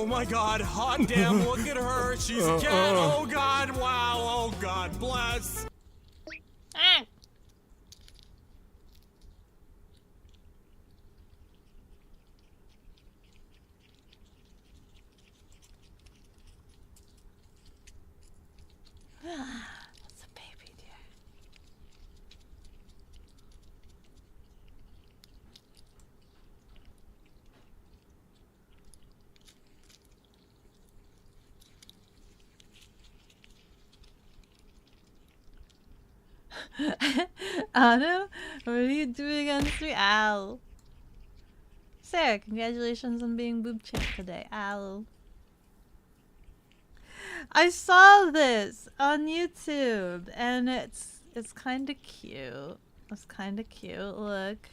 Oh my god, hot damn, look at her. She's a cat. Oh god, wow. Oh god, bless. Ah. That's a baby deer. Anna, what are you doing on street? Ow. Sarah, congratulations on being boob champ today. Ow. I saw this on YouTube and it's kind of cute. It's kind of cute. Look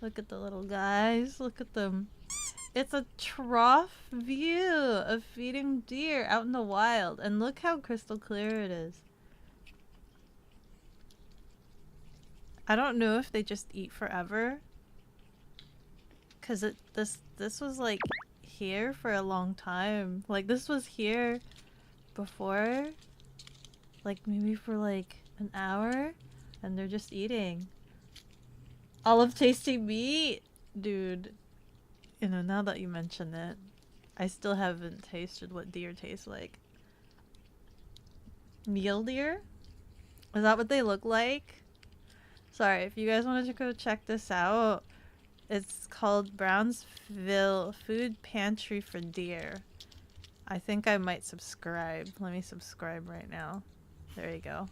at the little guys. Look at them. It's a trough view of feeding deer out in the wild, and look how crystal clear it is. I don't know if they just eat forever, cause this was like here for a long time. Like this was here before, like maybe for like an hour, and they're just eating. Olive tasting meat, dude. You know, now that you mention it, I still haven't tasted what deer tastes like. Mule deer? Is that what they look like? Sorry, if you guys wanted to go check this out, it's called Brownsville Food Pantry for Deer. I think I might subscribe. Let me subscribe right now. There you go.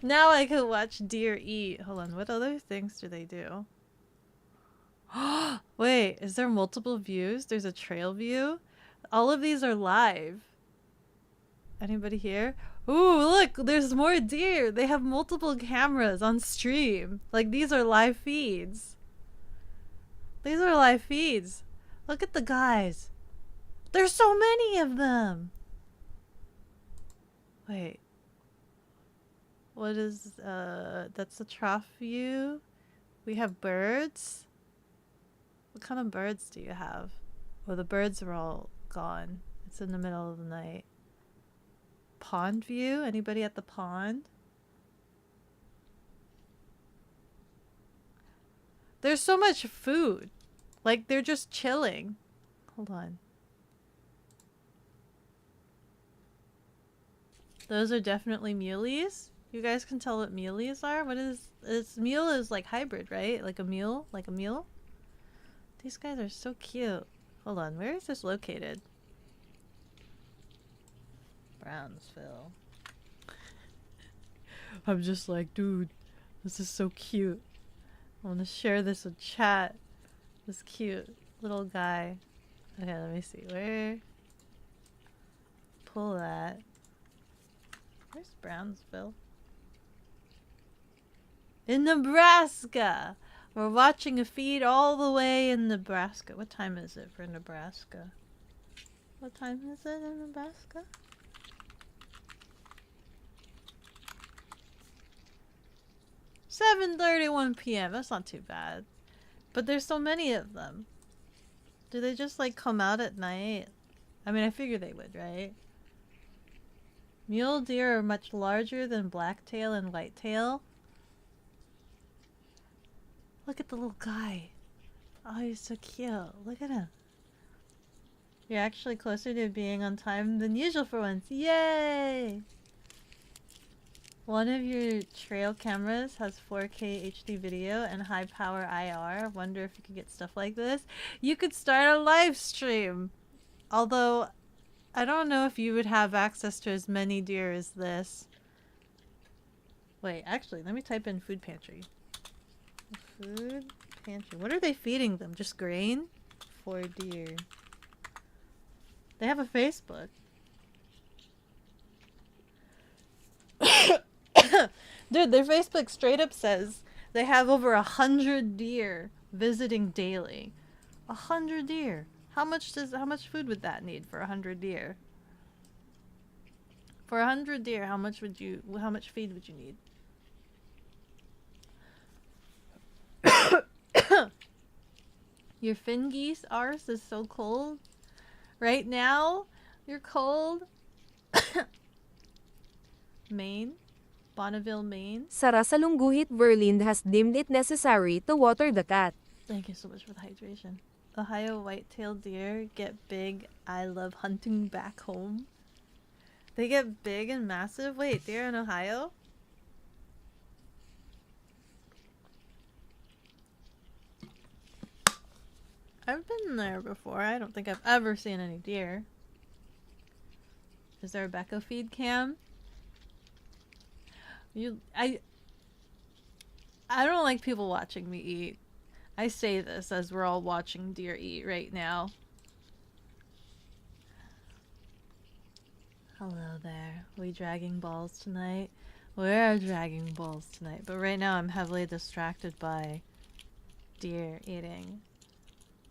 Now I can watch deer eat. Hold on, what other things do they do? Wait, is there multiple views? There's a trail view? All of these are live. Anybody here? Ooh, look, there's more deer. They have multiple cameras on stream. Like, these are live feeds. These are live feeds. Look at the guys. There's so many of them. Wait. What is, that's the trough view. We have birds. What kind of birds do you have? Well, the birds are all gone. It's in the middle of the night. Pond view? Anybody at the pond? There's so much food. Like, they're just chilling. Hold on. Those are definitely muleys. You guys can tell what muleys are. What is... mule is like hybrid, right? Like a mule? Like a mule? These guys are so cute. Hold on, where is this located? Brownsville. I'm just like, dude, this is so cute. I want to share this with chat. This cute little guy. Okay, let me see. Where? Pull that. Where's Brownsville? In Nebraska! We're watching a feed all the way in Nebraska. What time is it for Nebraska? What time is it in Nebraska? (7:31 p.m.) That's not too bad. But there's so many of them. Do they just like come out at night? I mean, I figure they would, right? Mule deer are much larger than blacktail and whitetail. Look at the little guy. Oh, he's so cute. Look at him. You're actually closer to being on time than usual for once. Yay! One of your trail cameras has 4K HD video and high power IR. Wonder if you could get stuff like this. You could start a live stream. Although, I don't know if you would have access to as many deer as this. Wait, actually, let me type in food pantry. Food pantry. What are they feeding them? Just grain? For deer. They have a Facebook. Dude, their Facebook straight up says they have over 100 deer visiting daily. 100 deer. How much food would that need for 100 deer? For 100 deer, how much feed would you need? Your fin geese arse is so cold. Right now, you're cold. Maine? Bonneville, Maine? Sara Salungguhit Verlind has deemed it necessary to water the cat. Thank you so much for the hydration. Ohio white-tailed deer get big. I love hunting back home. They get big and massive? Wait, deer in Ohio? I've been there before. I don't think I've ever seen any deer. Is there a Becco feed cam? I don't like people watching me eat. I say this as we're all watching deer eat right now. Hello there. We dragging balls tonight? We're dragging balls tonight. But right now I'm heavily distracted by deer eating.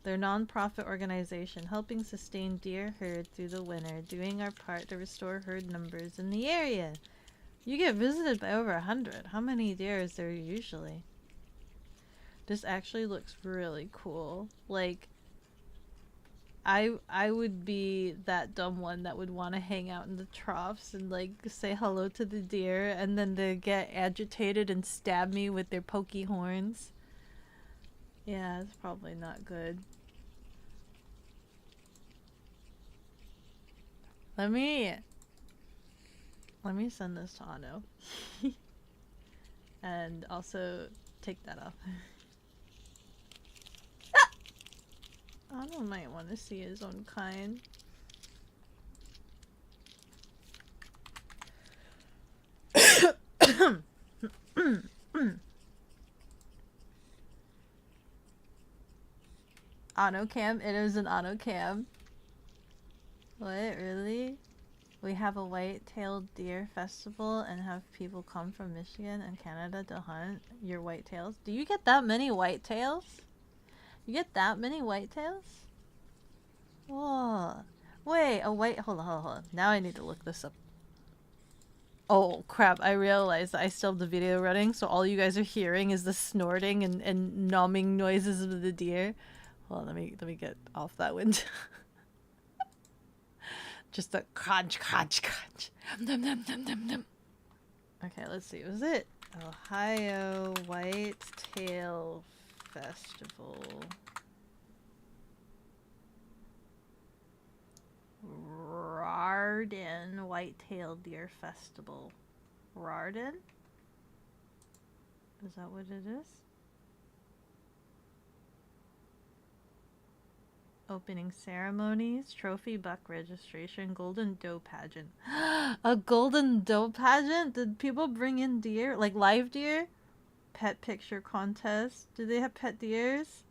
They're a non-profit organization helping sustain deer herd through the winter, doing our part to restore herd numbers in the area. You get visited by over 100. How many deer is there usually? This actually looks really cool. Like, I would be that dumb one that would want to hang out in the troughs and like say hello to the deer, and then they get agitated and stab me with their pokey horns. Yeah, it's probably not good. Let me send this to Ano. And also take that off. Ano might want to see his own kind. Ano cam? It is an Ano cam. What? Really? We have a white-tailed deer festival and have people come from Michigan and Canada to hunt your whitetails. Do you get that many whitetails? You get that many whitetails? Whoa. Wait, hold on. Now I need to look this up. Oh crap, I realized that I still have the video running, so all you guys are hearing is the snorting and numbing noises of the deer. Hold on, let me get off that window. Just a crunch, crunch, crunch. Num, num, num, num, num. Okay, let's see. Was it Ohio Whitetail Festival? Rardin Whitetail Deer Festival. Rardin? Is that what it is? Opening ceremonies, trophy buck registration, golden doe pageant. A golden doe pageant? Did people bring in deer? Like live deer? Pet picture contest. Do they have pet deers?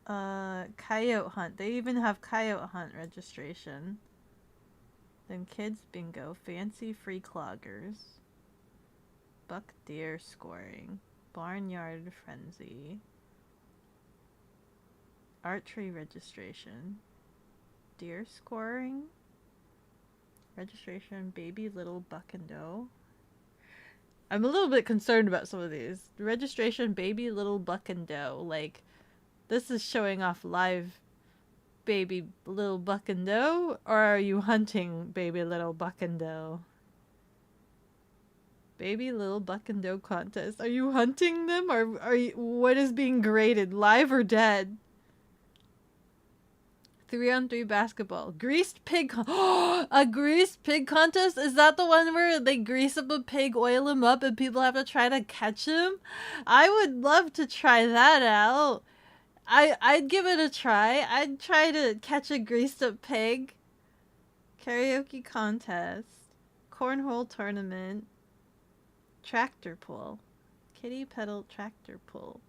Coyote hunt. They even have coyote hunt registration. Then kids bingo. Fancy free cloggers. Buck deer scoring. Barnyard frenzy. Archery registration. Deer scoring. Registration. Baby little buck and doe. I'm a little bit concerned about some of these. Registration. Baby little buck and doe. Like, this is showing off live baby little buck and doe, or are you hunting baby little buck and doe? Baby little buck and doe contest. Are you hunting them, or are you, what is being graded, live or dead? 3-on-3 basketball. Greased pig a greased pig contest? Is that the one where they grease up a pig, oil him up, and people have to try to catch him? I would love to try that out. I'd give it a try. I'd try to catch a greased up pig. Karaoke contest. Cornhole tournament. Tractor pull. Kitty pedal tractor pull.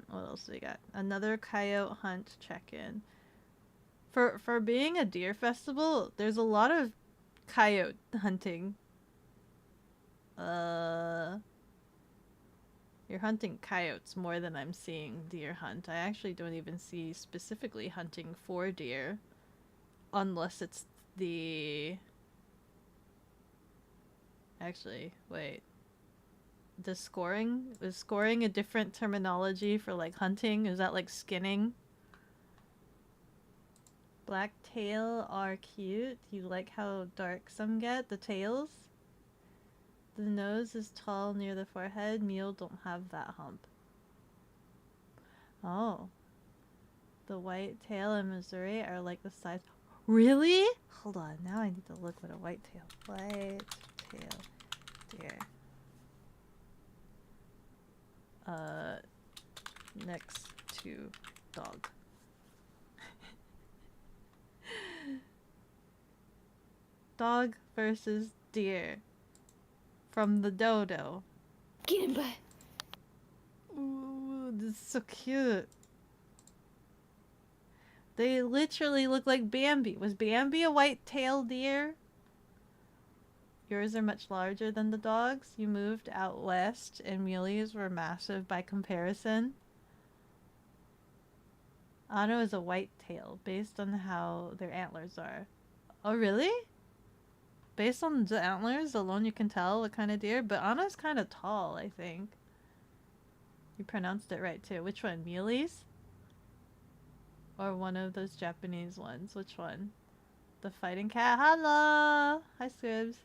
What else do we got? Another coyote hunt check-in. For being a deer festival, there's a lot of coyote hunting. You're hunting coyotes more than I'm seeing deer hunt. I actually don't even see specifically hunting for deer. Unless it's the... Actually, wait. the scoring? Is scoring a different terminology for like hunting? Is that like skinning? Black tail are cute. You like how dark some get, the tails? The nose is tall near the forehead. Mule don't have that hump. Oh. The white tail in Missouri are like the size. Really? Hold on. Now I need to look what a white tail. White tail deer. Next to dog. Dog versus deer. From the dodo. Get him, bud. Ooh, this is so cute. They literally look like Bambi. Was Bambi a white-tailed deer? Yours are much larger than the dogs. You moved out west, and muleys were massive by comparison. Anno is a white-tail, based on how their antlers are. Oh, really? Based on the antlers alone, you can tell what kind of deer. But Anna's kind of tall, I think. You pronounced it right, too. Which one? Muleys? Or one of those Japanese ones? Which one? The fighting cat? Hello! Hi, Squibs.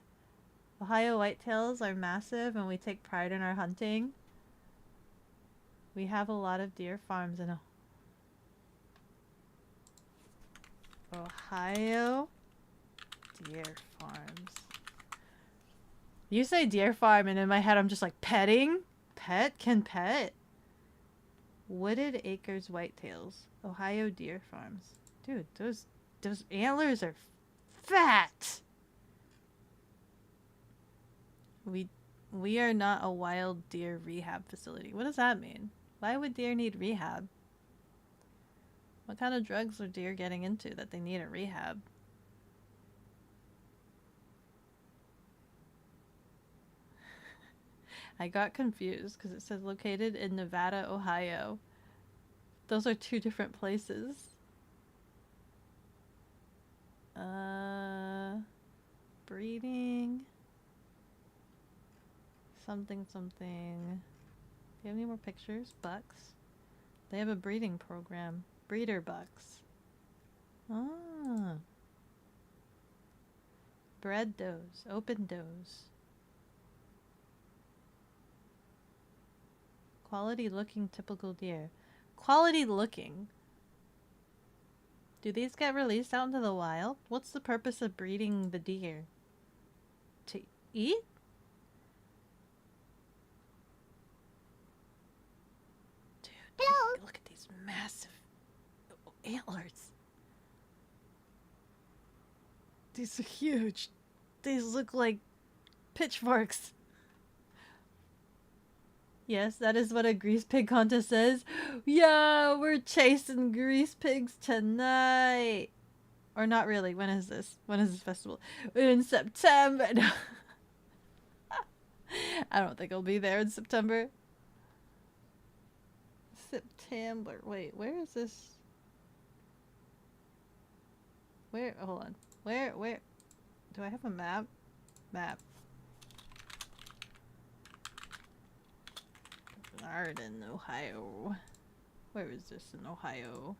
Ohio whitetails are massive, and we take pride in our hunting. We have a lot of deer farms in Ohio. Deer farms. You say deer farm, and in my head I'm just like, petting? Pet? Can pet? Wooded Acres whitetails. Ohio deer farms. Dude, those antlers are fat! We are not a wild deer rehab facility. What does that mean? Why would deer need rehab? What kind of drugs are deer getting into that they need a rehab? I got confused because it says located in Nevada, Ohio. Those are two different places. Breeding. Something. Do you have any more pictures? Bucks. They have a breeding program. Breeder bucks. Ah. Bred does. Open does. Quality looking typical deer. Quality looking? Do these get released out into the wild? What's the purpose of breeding the deer? To eat? Dude, look at these massive antlers. These are huge. These look like pitchforks. Yes, that is what a grease pig contest says. Yeah, we're chasing grease pigs tonight. Or not really. When is this? When is this festival? In September. No. I don't think I'll be there in September. September. Wait, where is this? Where? Hold on. Where? Do I have a map? Map. Arden, Ohio. Where is this in Ohio?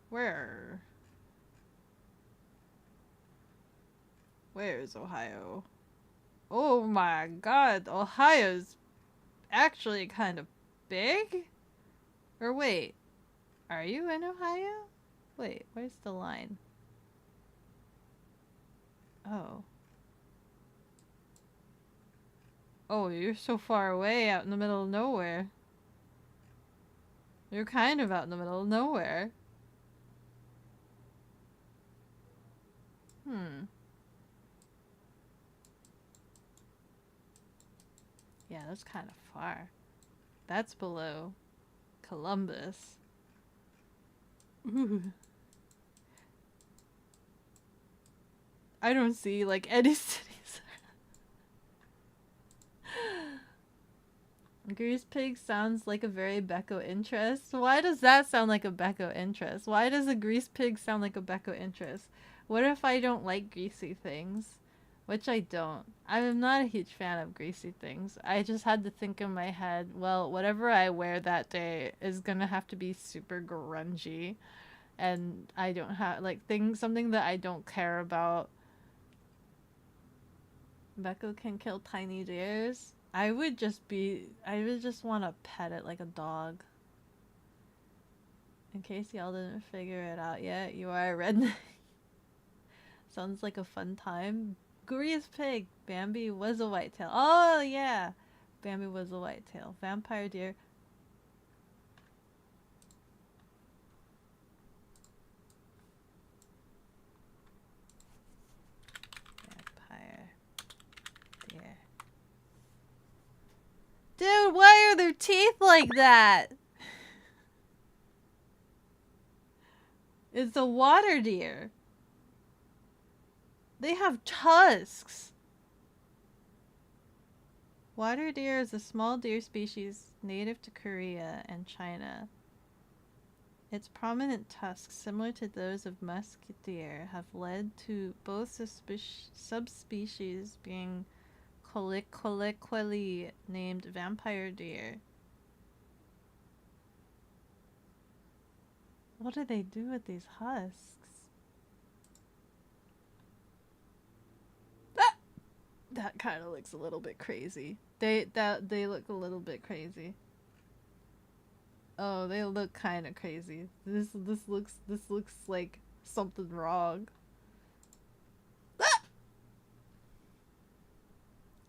Where? Where's Ohio? Oh my god, Ohio's actually kind of big? Or wait, are you in Ohio? Wait, where's the line? Oh. Oh, you're so far away out in the middle of nowhere. You're kind of out in the middle of nowhere. Yeah, that's kind of far. That's below Columbus. Ooh. I don't see like any cities. Grease pig sounds like a very Becco interest. Why does that sound like a Becco interest? Why does a grease pig sound like a Becco interest? What if I don't like greasy things? Which I don't. I'm not a huge fan of greasy things. I just had to think in my head, well, whatever I wear that day is gonna have to be super grungy. And I don't have, like, something that I don't care about. Beko can kill tiny deers. I would just want to pet it like a dog. In case y'all didn't figure it out yet, you are a redneck. Sounds like a fun time. Guria's pig. Bambi was a whitetail. Oh, yeah. Bambi was a whitetail. Vampire deer. Vampire deer. Dude, why are their teeth like that? It's a water deer. They have tusks. Water deer is a small deer species native to Korea and China. Its prominent tusks, similar to those of musk deer, have led to both subspecies being colloquially named vampire deer. What do they do with these husks? Ah! That kind of looks a little bit crazy. They look a little bit crazy. Oh, they look kind of crazy. This looks like something wrong. Ah!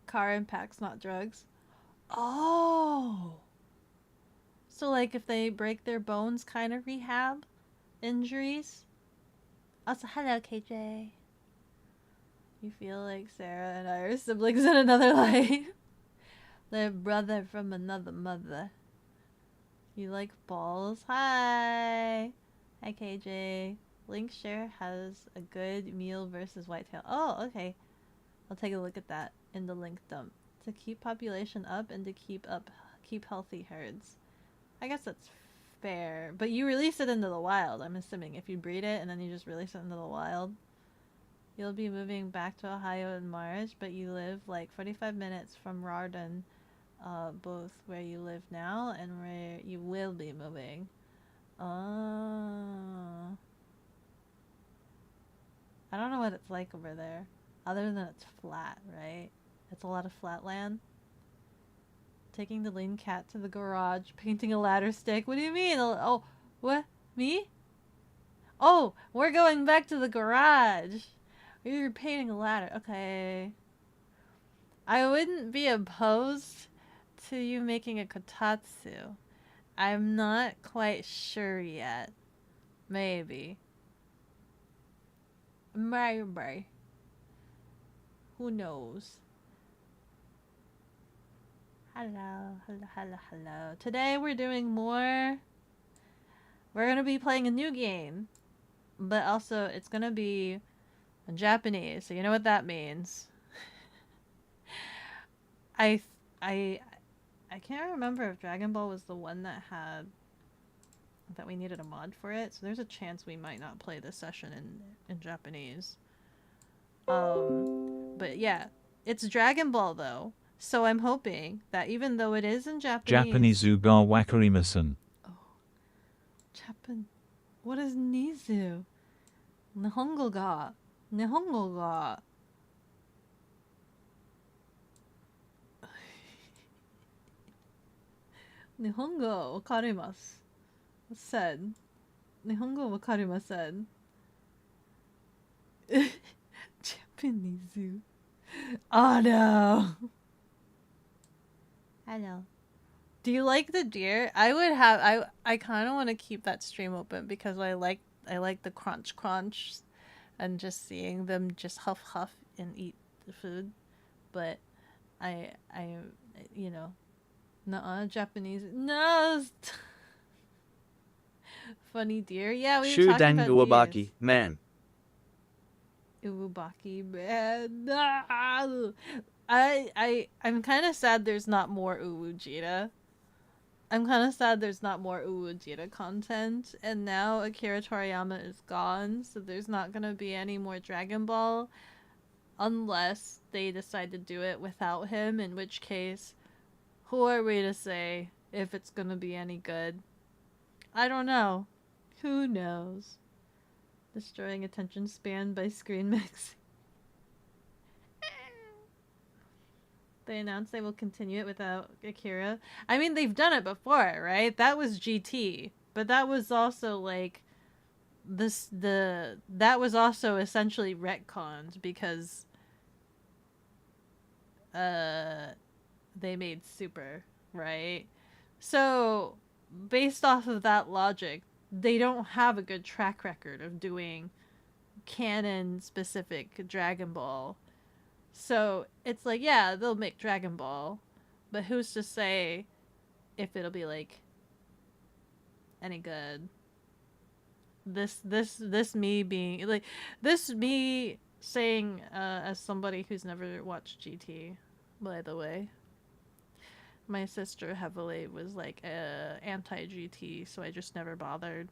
Car impacts, not drugs. Oh. So, like, if they break their bones, kind of rehab injuries. Also, hello, KJ. You feel like Sarah and I are siblings in another life. They're brother from another mother. You like balls? Hi. Hi, KJ. Linkshare has a good meal versus whitetail. Oh, okay. I'll take a look at that in the link dump. To keep population up and to keep healthy herds. I guess that's fair. But you release it into the wild, I'm assuming. If you breed it and then you just release it into the wild. You'll be moving back to Ohio in March, but you live like 45 minutes from Rardon, both where you live now and where you will be moving. Oh. I don't know what it's like over there. Other than it's flat, right? It's a lot of flat land. Taking the lean cat to the garage, painting a ladder stick. What do you mean? Oh, what? Me? Oh, we're going back to the garage. You're painting a ladder. Okay. I wouldn't be opposed to you making a kotatsu. I'm not quite sure yet. Maybe. Maybe. Who knows? Hello, hello, hello, hello. Today we're doing more. We're going to be playing a new game. But also, it's going to be in Japanese. So you know what that means. I can't remember if Dragon Ball was the one that we needed a mod for it. So there's a chance we might not play this session in Japanese. But yeah, it's Dragon Ball though. So I'm hoping that even though it is in Japanese Japanese-ga wakarimasen. Oh. What is Nizu? Nihongo ga. Nihongo wakarimasu. Said. Nihongo wakarimasen. Japanese. Oh no. Hello. Do you like the deer? I kind of want to keep that stream open because I like the crunch and just seeing them just huff and eat the food. But I you know, nuh-uh, Japanese. No. Funny deer. Yeah, we were talking about Uwabaki, deers. man. Uwabaki, man. No. I'm kind of sad there's not more Uwujita. I'm kind of sad there's not more Uwujita content. And now Akira Toriyama is gone, so there's not going to be any more Dragon Ball. unless they decide to do it without him, in which case, who are we to say if it's gonna be any good? I don't know. Who knows? Destroying attention span by screen mix. They announced they will continue it without Akira. I mean, they've done it before, right? That was GT, but that was also like that was also essentially retconned because they made Super, right? So, based off of that logic, they don't have a good track record of doing canon specific Dragon Ball. So it's like, yeah, they'll make Dragon Ball, but who's to say if it'll be like any good? This me being like this me saying as somebody who's never watched GT, by the way. My sister heavily was like anti GT, so I just never bothered.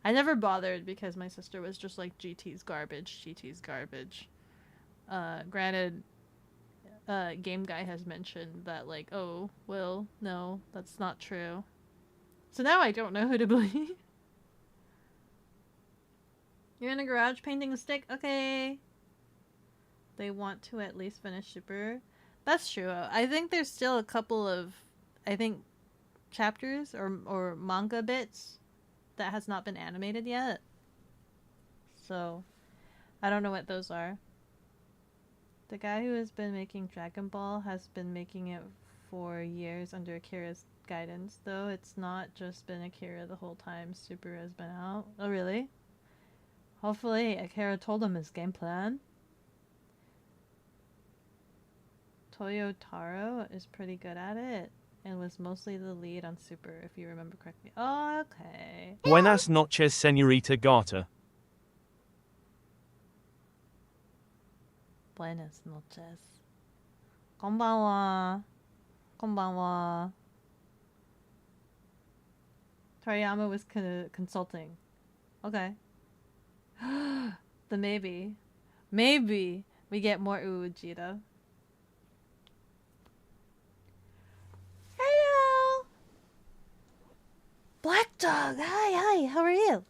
I never bothered because my sister was just like GT's garbage. GT's garbage. Granted, Game Guy has mentioned that, like, oh, well, no, that's not true. So now I don't know who to believe. You're in a garage painting a stick? Okay. They want to at least finish Super. That's true. I think there's still a couple of, I think, chapters or manga bits that has not been animated yet. So, I don't know what those are. The guy who has been making Dragon Ball has been making it for years under Akira's guidance, though it's not just been Akira the whole time Super has been out. Oh, really? Hopefully Akira told him his game plan. Toyotaro is pretty good at it and was mostly the lead on Super, if you remember correctly. Oh, okay. Buenas noches, señorita Gata. Buenas noches. Konbanwa. Konbanwa. Toriyama was consulting. Okay. Then maybe we get more Uujita. Hello! Black Dog! Hi, how are you?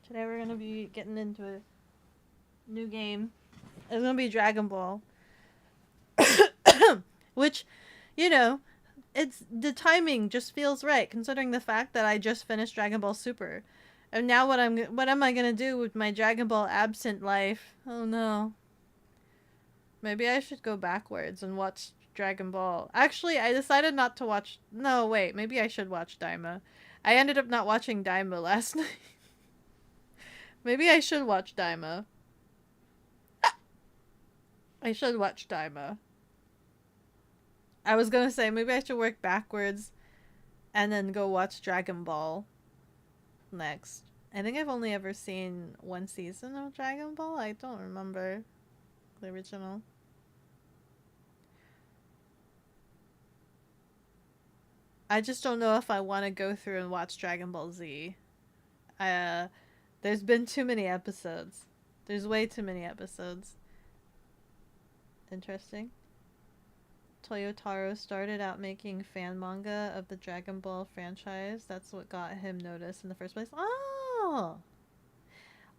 Today we're gonna be getting into a new game. It's gonna be Dragon Ball. Which, you know, it's the timing just feels right considering the fact that I just finished Dragon Ball Super. And now what am I gonna do with my Dragon Ball absent life? Oh no. Maybe I should go backwards and watch Dragon Ball. Actually, I decided not to watch. No, wait. Maybe I should watch Daima. I ended up not watching Daima last night. Maybe I should watch Daima. I should watch Daima. I was gonna say, maybe I should work backwards and then go watch Dragon Ball next. I think I've only ever seen one season of Dragon Ball. I don't remember the original. I just don't know if I want to go through and watch Dragon Ball Z. There's been too many episodes. There's way too many episodes. Interesting. Toyotaro started out making fan manga of the Dragon Ball franchise. That's what got him noticed in the first place. Oh!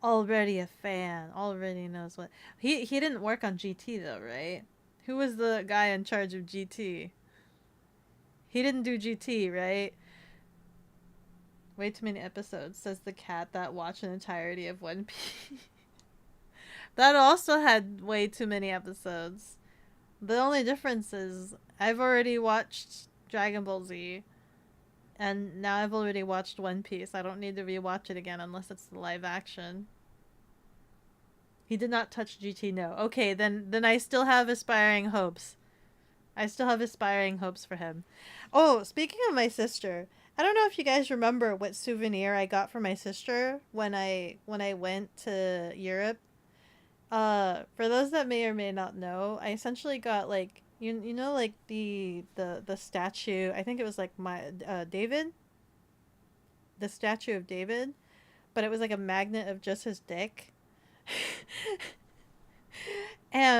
Already a fan. Already knows what... He didn't work on GT though, right? Who was the guy in charge of GT? He didn't do GT, right? Way too many episodes, says the cat that watched an entirety of One Piece. That also had way too many episodes. The only difference is I've already watched Dragon Ball Z. And now I've already watched One Piece. I don't need to rewatch it again unless it's the live action. He did not touch GT, no. Okay, then I still have aspiring hopes. I still have aspiring hopes for him. Oh, speaking of my sister, I don't know if you guys remember what souvenir I got for my sister when I went to Europe. For those that may or may not know, I essentially got like you know like the statue. I think it was like my David. The statue of David, but it was like a magnet of just his dick.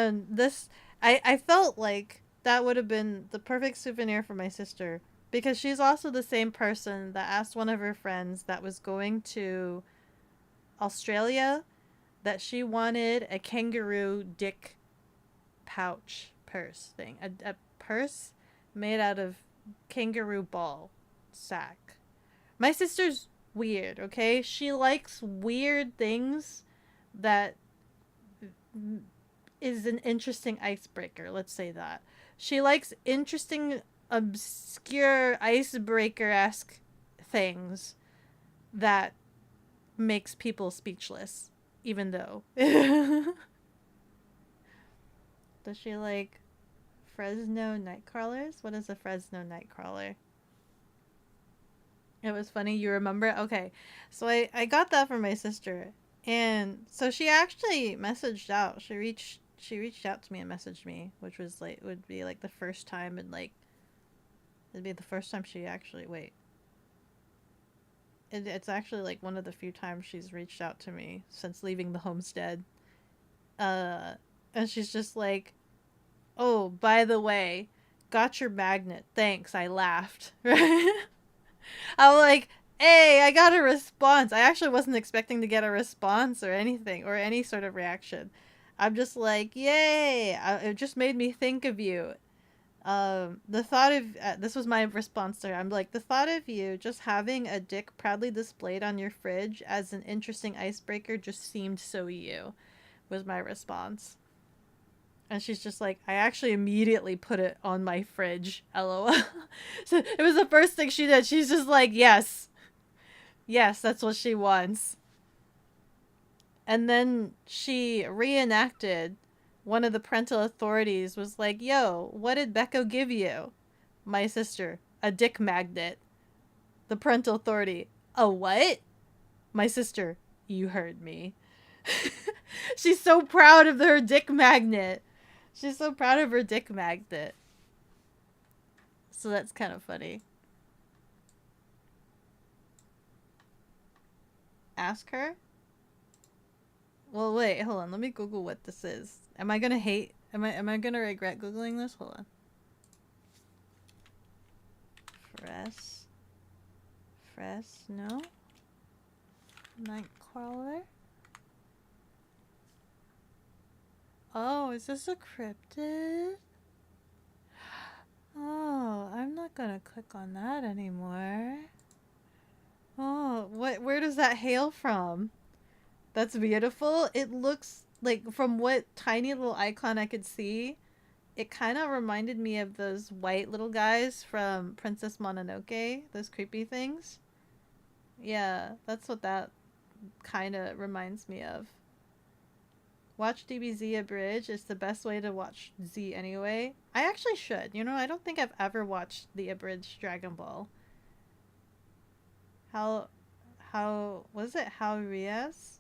And this, I felt like that would have been the perfect souvenir for my sister because she's also the same person that asked one of her friends that was going to Australia that she wanted a kangaroo dick pouch purse thing. A purse made out of kangaroo ball sack. My sister's weird, okay? She likes weird things that is an interesting icebreaker, let's say that. She likes interesting, obscure icebreaker-esque things that makes people speechless, even though. Does she like Fresno nightcrawlers? What is a Fresno nightcrawler? It was funny. You remember? Okay. So I got that from my sister. And so she actually messaged out. She reached out to me and messaged me, which was like would be like the first time and like it'd be the first time she actually it's actually like one of the few times she's reached out to me since leaving the homestead. And she's just like, "Oh, by the way, got your magnet. Thanks." I laughed. Right? I'm like, "Hey, I got a response." I actually wasn't expecting to get a response or anything or any sort of reaction. I'm just like, "Yay!" It just made me think of you. The thought of this was my response to her. I'm like, the thought of you just having a dick proudly displayed on your fridge as an interesting icebreaker just seemed so you. Was my response. And she's just like, I actually immediately put it on my fridge. LOL. So it was the first thing she did. She's just like, yes. Yes, that's what she wants. And then she reenacted one of the parental authorities was like, yo, what did Becco give you? My sister, a dick magnet. The parental authority, a what? My sister, you heard me. She's so proud of her dick magnet. She's so proud of her dick magnet. So that's kind of funny. Ask her? Well, wait, hold on. Let me Google what this is. Am I gonna hate? Am I gonna regret Googling this? Hold on. Fresno Nightcrawler. Oh, is this a cryptid? Oh, I'm not gonna click on that anymore. Oh, where does that hail from? That's beautiful. It looks like, from what tiny little icon I could see, it kind of reminded me of those white little guys from Princess Mononoke, those creepy things. Yeah, that's what that kind of reminds me of. Watch DBZ abridged. It's the best way to watch Z anyway. I actually should. You know, I don't think I've ever watched the abridged Dragon Ball. How was it? How Riaz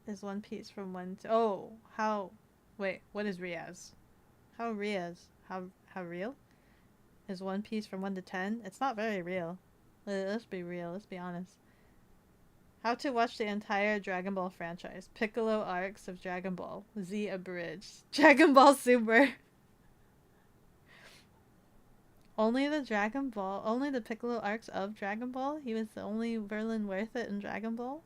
is One Piece from 1 to... Oh, how... Wait, what is Riaz? How Riaz? How real? Is One Piece from 1 to 10? It's not very real. Let's be real. Let's be honest. How to watch the entire Dragon Ball franchise. Piccolo arcs of Dragon Ball. Z abridged. Dragon Ball Super. Only the Piccolo arcs of Dragon Ball? He was the only villain worth it in Dragon Ball?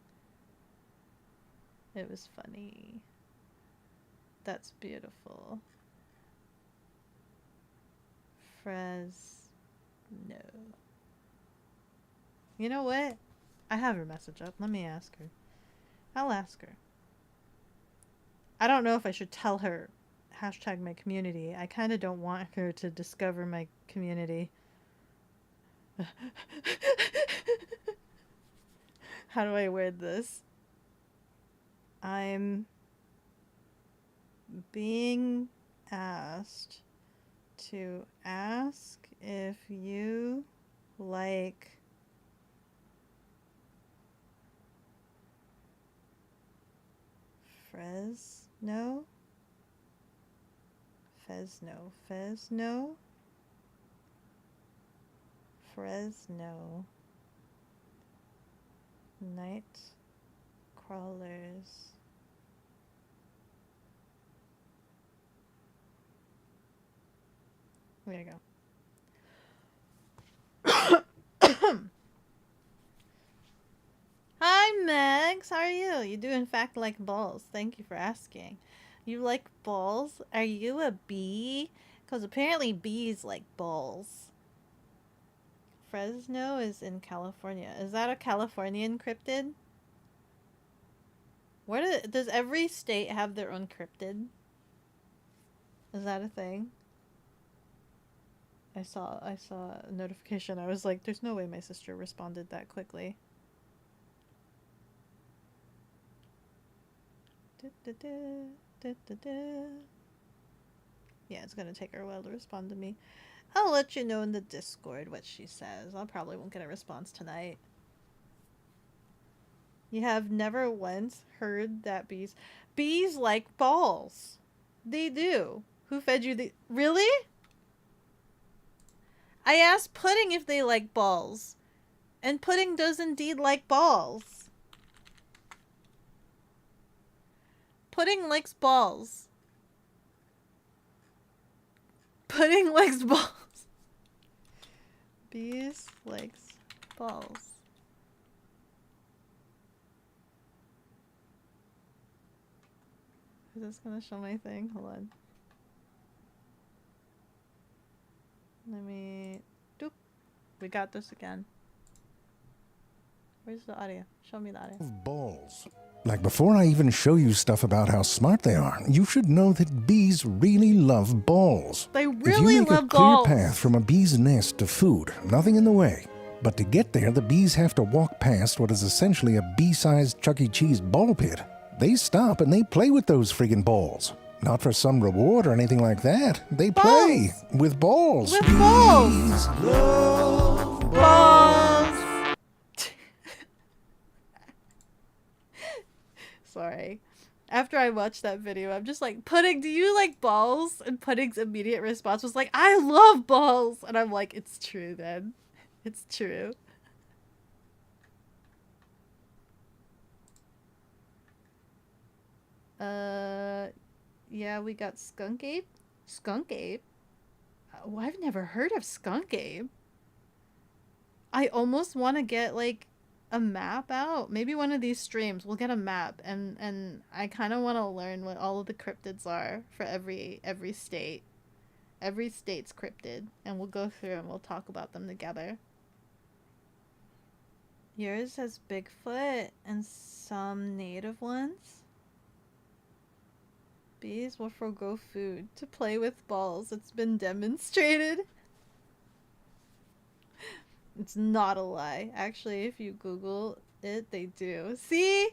It was funny. That's beautiful. Fresno. You know what? I have her message up. Let me ask her. I'll ask her. I don't know if I should tell her hashtag my community. I kind of don't want her to discover my community. How do I word this? I'm being asked to ask if you like Fresno Night Crawlers There you go. Hi, Megs. How are you? You do, in fact, like balls. Thank you for asking. You like balls? Are you a bee? Because apparently bees like balls. Fresno is in California. Is that a Californian cryptid? Does every state have their own cryptid? Is that a thing? I saw a notification. I was like, there's no way my sister responded that quickly. Yeah, it's gonna take her a while to respond to me. I'll let you know in the Discord what she says. I probably won't get a response tonight. You have never once heard that bees like balls. They do. Who fed you the... Really? I asked Pudding if they like balls. And Pudding does indeed like balls. Pudding likes balls. Pudding likes balls. Bees likes balls. Is this gonna show my thing? Hold on. Let me... Doop. We got this again. Where's the audio? Show me the audio. Balls. Like, before I even show you stuff about how smart they are, you should know that bees really love balls. They If really you make love a clear balls. path from a bee's nest to food, nothing in the way. But to get there, the bees have to walk past what is essentially a bee-sized Chuck E. Cheese ball pit. They stop and they play with those friggin' balls. Not for some reward or anything like that. They play with balls. With balls. Balls. Sorry. After I watched that video, I'm just like, Pudding, do you like balls? And Pudding's immediate response was like, I love balls. And I'm like, it's true then. It's true. Yeah, we got Skunk Ape. Skunk Ape? Oh, I've never heard of Skunk Ape. I almost want to get, like, a map out. Maybe one of these streams we'll get a map, and I kind of want to learn what all of the cryptids are for every state. Every state's cryptid, and we'll go through and we'll talk about them together. Yours has Bigfoot and some native ones. Bees will forgo food to play with balls. It's been demonstrated. It's not a lie. Actually, if you Google it, they do. See?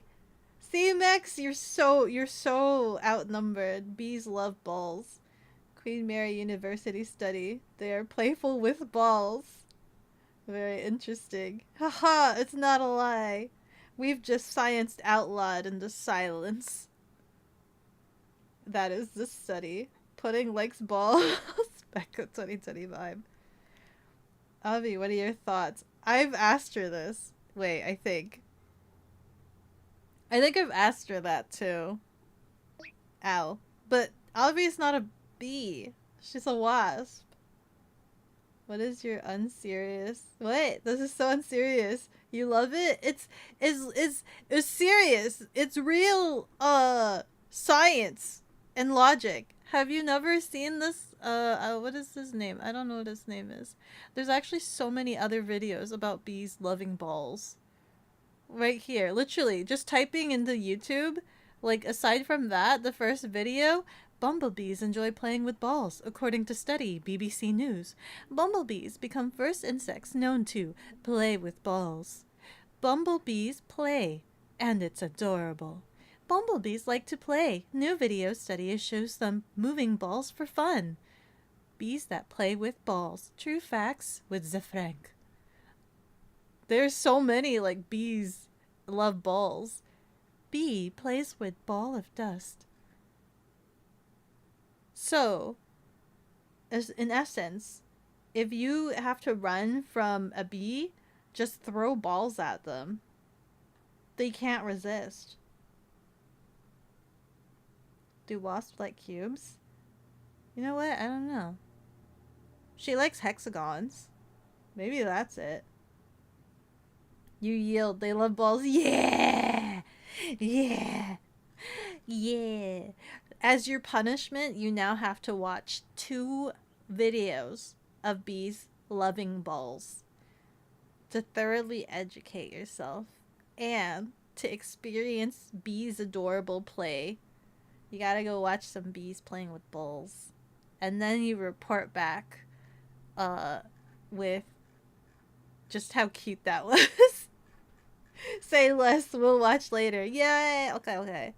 See, Mex? You're so outnumbered. Bees love balls. Queen Mary University study. They are playful with balls. Very interesting. Haha, it's not a lie. We've just scienced outlawed into silence. That is the study. Pudding likes balls. Becca 2020 vibe. Avi, what are your thoughts? I've asked her this. Wait, I think I've asked her that too. Ow. But Avi's not a bee. She's a wasp. What is your unserious? What? This is so unserious. You love it? It's serious. It's real science and logic. Have you never seen this? What is his name? I don't know what his name is. There's actually so many other videos about bees loving balls. Right here. Literally, just typing into YouTube. Like, aside from that, the first video, bumblebees enjoy playing with balls, according to study, BBC News. Bumblebees become first insects known to play with balls. Bumblebees play, and it's adorable. Bumblebees like to play. New video study shows them moving balls for fun. Bees that play with balls. True facts with Zefrank. There's so many, like, bees love balls. Bee plays with ball of dust. So, as in essence, if you have to run from a bee, just throw balls at them. They can't resist. Do wasps like cubes? You know what? I don't know. She likes hexagons. Maybe that's it. You yield. They love balls. Yeah! Yeah! Yeah! As your punishment, you now have to watch 2 videos of bees loving balls to thoroughly educate yourself and to experience bees' adorable play. You gotta go watch some bees playing with balls. And then you report back with just how cute that was. Say less, we'll watch later. Yay! Okay.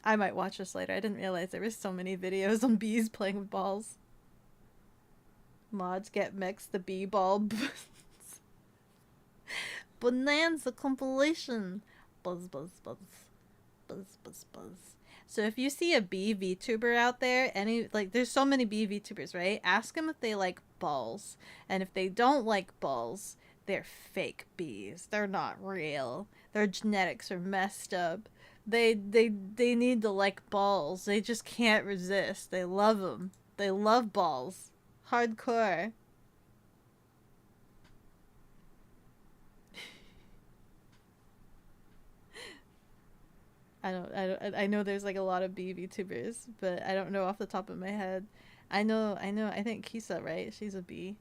I might watch this later. I didn't realize there were so many videos on bees playing with balls. Mods get mixed, the bee ball. Bonanza compilation. Buzz. So if you see a bee VTuber out there, there's so many bee VTubers, right? Ask them if they like balls. And if they don't like balls, they're fake bees. They're not real. Their genetics are messed up. They need to like balls. They just can't resist. They love them. They love balls. Hardcore. I know there's like a lot of bee VTubers, but I don't know off the top of my head. I think Kisa, right? She's a bee.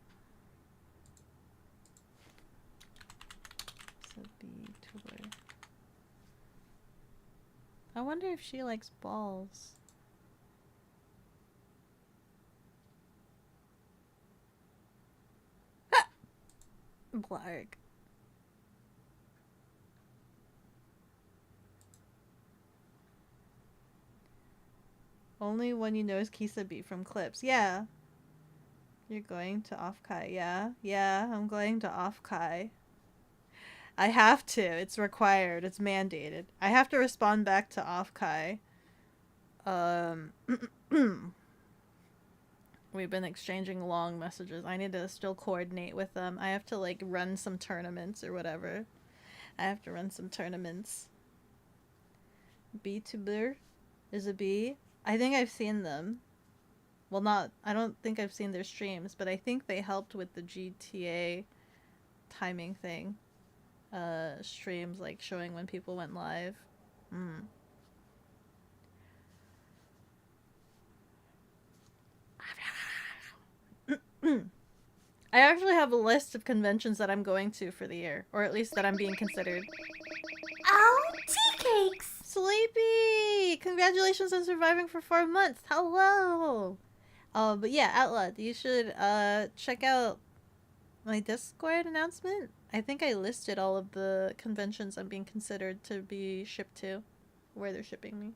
She's a bee tuber. I wonder if she likes balls. Blarg. Only one you know is Kisa Bee from clips. Yeah. You're going to Offkai. Yeah, I'm going to Offkai. I have to. It's required. It's mandated. I have to respond back to Offkai. We've been exchanging long messages. I need to still coordinate with them. I have to like run some tournaments or whatever. I have to run some tournaments. Vtuber is a bee. I think I've seen them. Well, I don't think I've seen their streams, but I think they helped with the GTA timing thing. Streams, like, showing when people went live. I actually have a list of conventions that I'm going to for the year, or at least that I'm being considered. Oh, tea cakes! Sleepy! Congratulations on surviving for 4 months. Hello! But yeah, Outlaw, you should check out my Discord announcement. I think I listed all of the conventions I'm being considered to be shipped to, where they're shipping me.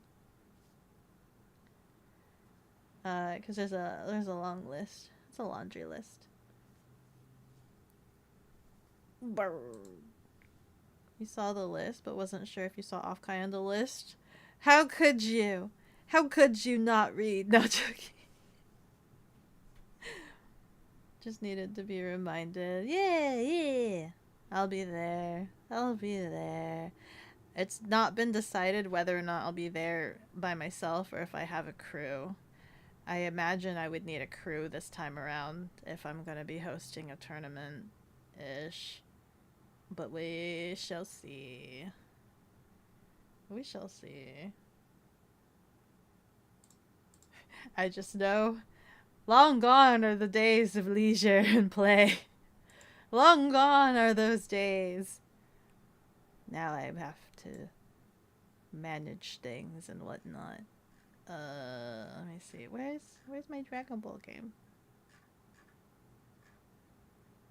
Because there's a long list. It's a laundry list. Brr. You saw the list, but wasn't sure if you saw Offkai on the list. How could you? How could you not read? No, joking. Just needed to be reminded. Yeah. I'll be there. It's not been decided whether or not I'll be there by myself or if I have a crew. I imagine I would need a crew this time around if I'm going to be hosting a tournament-ish. But we shall see. I just know, long gone are the days of leisure and play. Long gone are those days. Now I have to manage things and whatnot. Let me see. Where's my Dragon Ball game?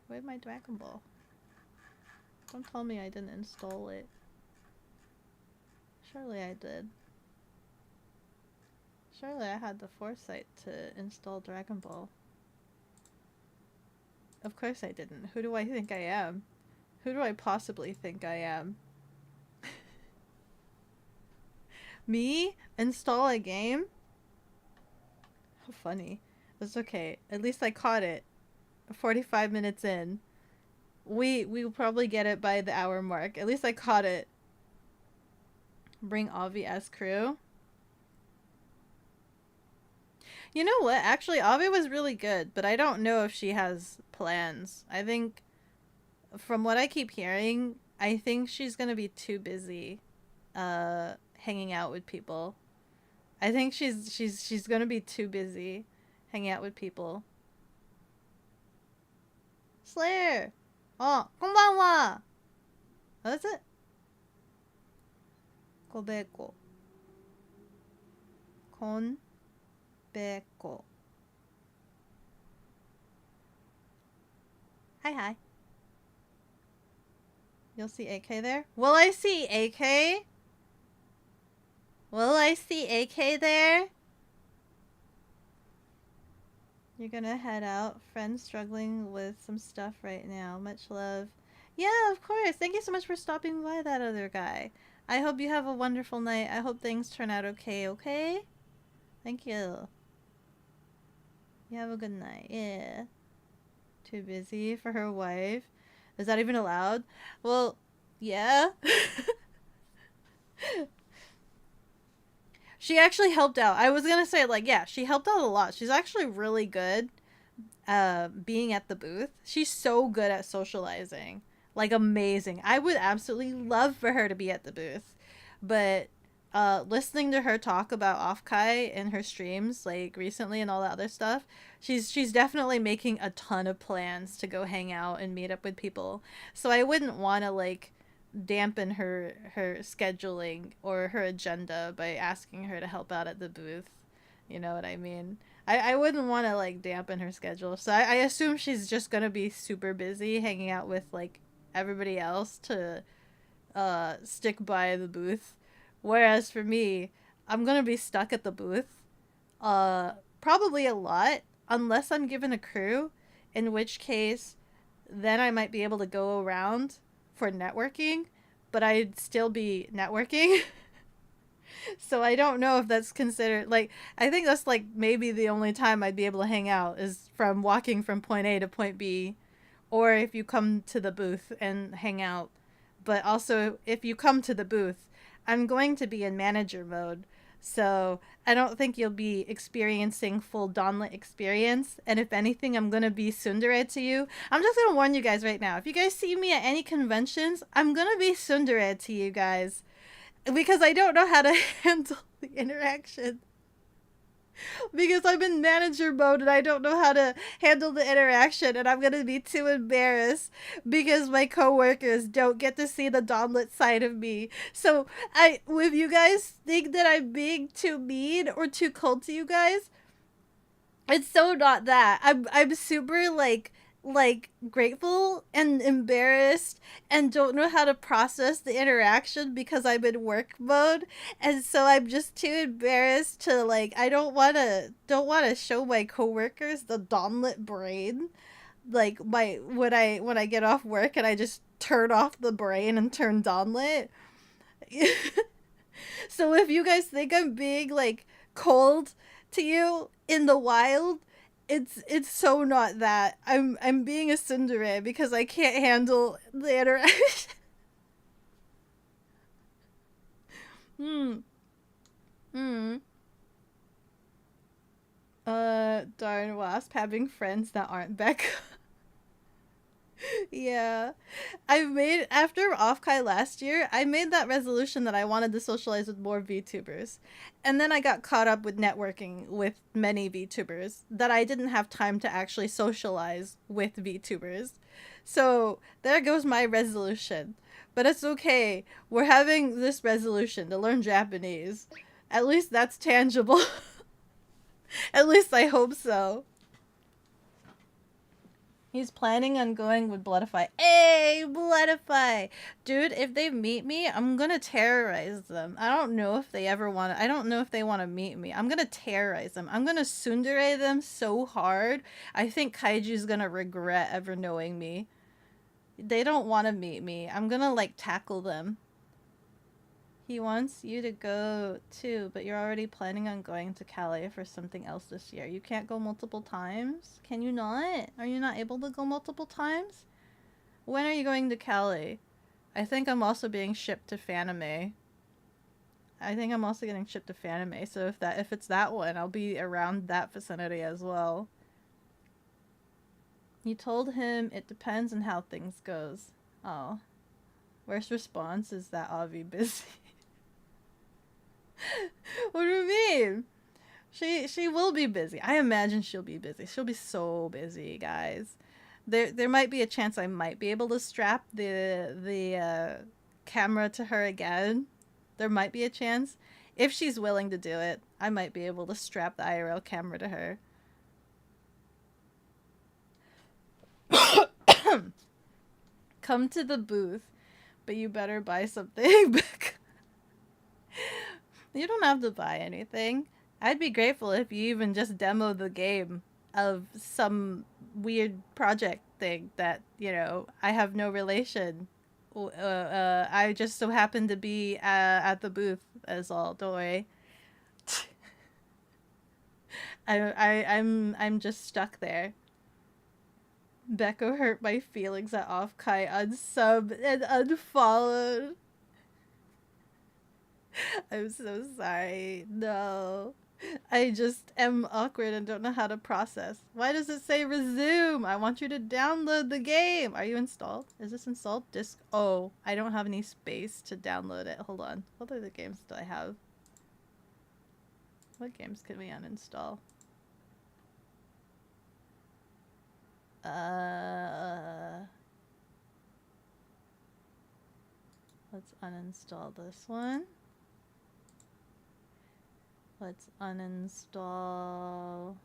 Where's my Dragon Ball? Don't tell me I didn't install it. Surely I did. Surely I had the foresight to install Dragon Ball. Of course I didn't. Who do I think I am? Who do I possibly think I am? Me? Install a game? How funny. It's okay. At least I caught it. 45 minutes in. We'll probably get it by the hour mark. At least I caught it. Bring Avi as crew. You know what? Actually, Abe was really good, but I don't know if she has plans. I think, from what I keep hearing, I think she's gonna be too busy, hanging out with people. I think she's gonna be too busy hanging out with people. Slayer! Oh, konbanwa! What is it? Kobeko. Konbeko. Hi, hi. You'll see AK there? Will I see AK? Will I see AK there? You're gonna head out. Friends struggling with some stuff right now. Much love. Yeah, of course. Thank you so much for stopping by, that other guy. I hope you have a wonderful night. I hope things turn out okay, okay? Thank you. You have a good night. Yeah. Too busy for her wife. Is that even allowed? Well, yeah. She actually helped out. I was gonna say, like, yeah, she helped out a lot. She's actually really good being at the booth. She's so good at socializing. Like, amazing. I would absolutely love for her to be at the booth. But listening to her talk about Offkai in her streams, like, recently and all that other stuff, she's definitely making a ton of plans to go hang out and meet up with people. So I wouldn't want to, like, dampen her scheduling or her agenda by asking her to help out at the booth. You know what I mean? I wouldn't want to, like, dampen her schedule. So I assume she's just gonna be super busy hanging out with, like, everybody else to stick by the booth. Whereas for me, I'm gonna be stuck at the booth probably a lot, unless I'm given a crew, in which case then I might be able to go around for networking, but I'd still be networking. So I don't know if that's considered, like, I think that's, like, maybe the only time I'd be able to hang out is from walking from point A to point B, or if you come to the booth and hang out. But also, if you come to the booth, I'm going to be in manager mode, so I don't think you'll be experiencing full Dawnlit experience. And if anything, I'm going to be tsundere to you. I'm just going to warn you guys right now. If you guys see me at any conventions, I'm going to be tsundere to you guys. Because I don't know how to handle the interaction. Because I'm in manager mode and I don't know how to handle the interaction, and I'm gonna be too embarrassed because my coworkers don't get to see the Dawnlit side of me. So if you guys think that I'm being too mean or too cold to you guys, it's so not that. I'm super like grateful and embarrassed and don't know how to process the interaction because I'm in work mode, and so I'm just too embarrassed to, like, I don't want to show my coworkers the Dawnlit brain, like, when I get off work and I just turn off the brain and turn Dawnlit. So if you guys think I'm being, like, cold to you in the wild, it's so not that. I'm being a tsundere because I can't handle the interaction. Darn wasp having friends that aren't Becca. Yeah. After Offkai last year, I made that resolution that I wanted to socialize with more VTubers. And then I got caught up with networking with many VTubers that I didn't have time to actually socialize with VTubers. So there goes my resolution. But it's okay. We're having this resolution to learn Japanese. At least that's tangible. At least I hope so. He's planning on going with Bloodify. Hey, Bloodify! Dude, if they meet me, I'm gonna terrorize them. I don't know if they want to meet me. I'm gonna terrorize them. I'm gonna tsundere them so hard. I think Kaiju's gonna regret ever knowing me. They don't want to meet me. I'm gonna, like, tackle them. He wants you to go too, but you're already planning on going to Cali for something else this year. You can't go multiple times? Can you not? Are you not able to go multiple times? When are you going to Cali? I think I'm also being shipped to Fanime. I think I'm also getting shipped to Fanime, so if it's that one, I'll be around that vicinity as well. You told him it depends on how things goes. Oh. Worst response is that Avi busy. What do you mean? She will be busy. I imagine she'll be busy. She'll be so busy, guys. There might be a chance I might be able to strap the camera to her again. There might be a chance. If she's willing to do it, I might be able to strap the IRL camera to her. Come to the booth, but you better buy something. You don't have to buy anything. I'd be grateful if you even just demo the game of some weird project thing that, you know, I have no relation. I just so happen to be at the booth as all. Don't worry. I'm just stuck there. Beko hurt my feelings at Offkai unsub and unfollowed. I'm so sorry. No. I just am awkward and don't know how to process. Why does it say resume? I want you to download the game. Are you installed? Is this installed? Disk. Oh, I don't have any space to download it. Hold on. What other games do I have? What games can we uninstall? Let's uninstall this one. Let's uninstall.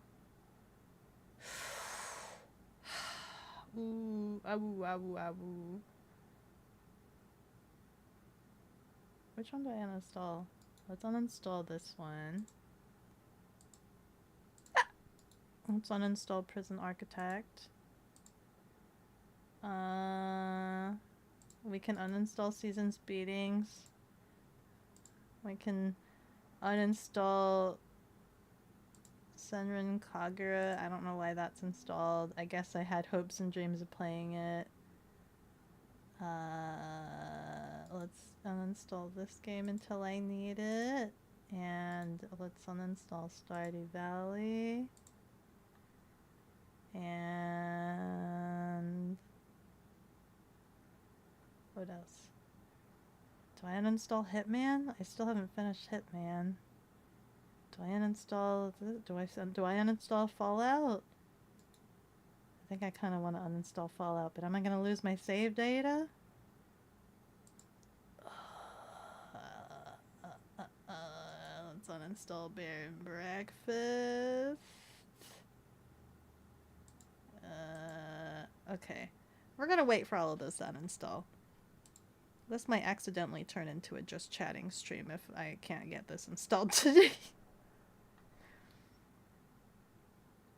Ooh, abu, abu, abu. Which one do I uninstall? Let's uninstall this one. Ah! Let's uninstall Prison Architect. We can uninstall Season's Beatings. We can uninstall Senran Kagura. I don't know why that's installed. I guess I had hopes and dreams of playing it. Let's uninstall this game until I need it. And let's uninstall Stardew Valley. And what else? Do I uninstall Hitman? I still haven't finished Hitman. Do I uninstall? Do I uninstall Fallout? I think I kind of want to uninstall Fallout, but am I going to lose my save data? Let's uninstall Bear and Breakfast. Okay. We're gonna wait for all of this to uninstall. This might accidentally turn into a just chatting stream if I can't get this installed today.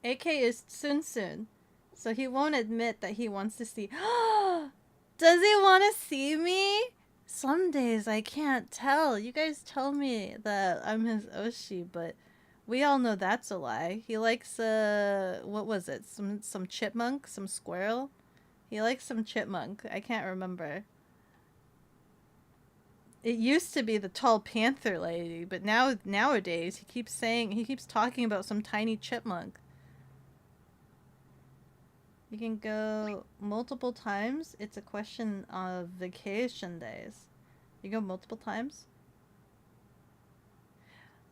AK is soon, so he won't admit that he wants to see. Does he want to see me? Some days I can't tell. You guys tell me that I'm his Oshi, but we all know that's a lie. He likes what was it? Some chipmunk, some squirrel. He likes some chipmunk. I can't remember. It used to be the tall panther lady, but nowadays he keeps talking about some tiny chipmunk. You can go multiple times. It's a question of vacation days. You go multiple times?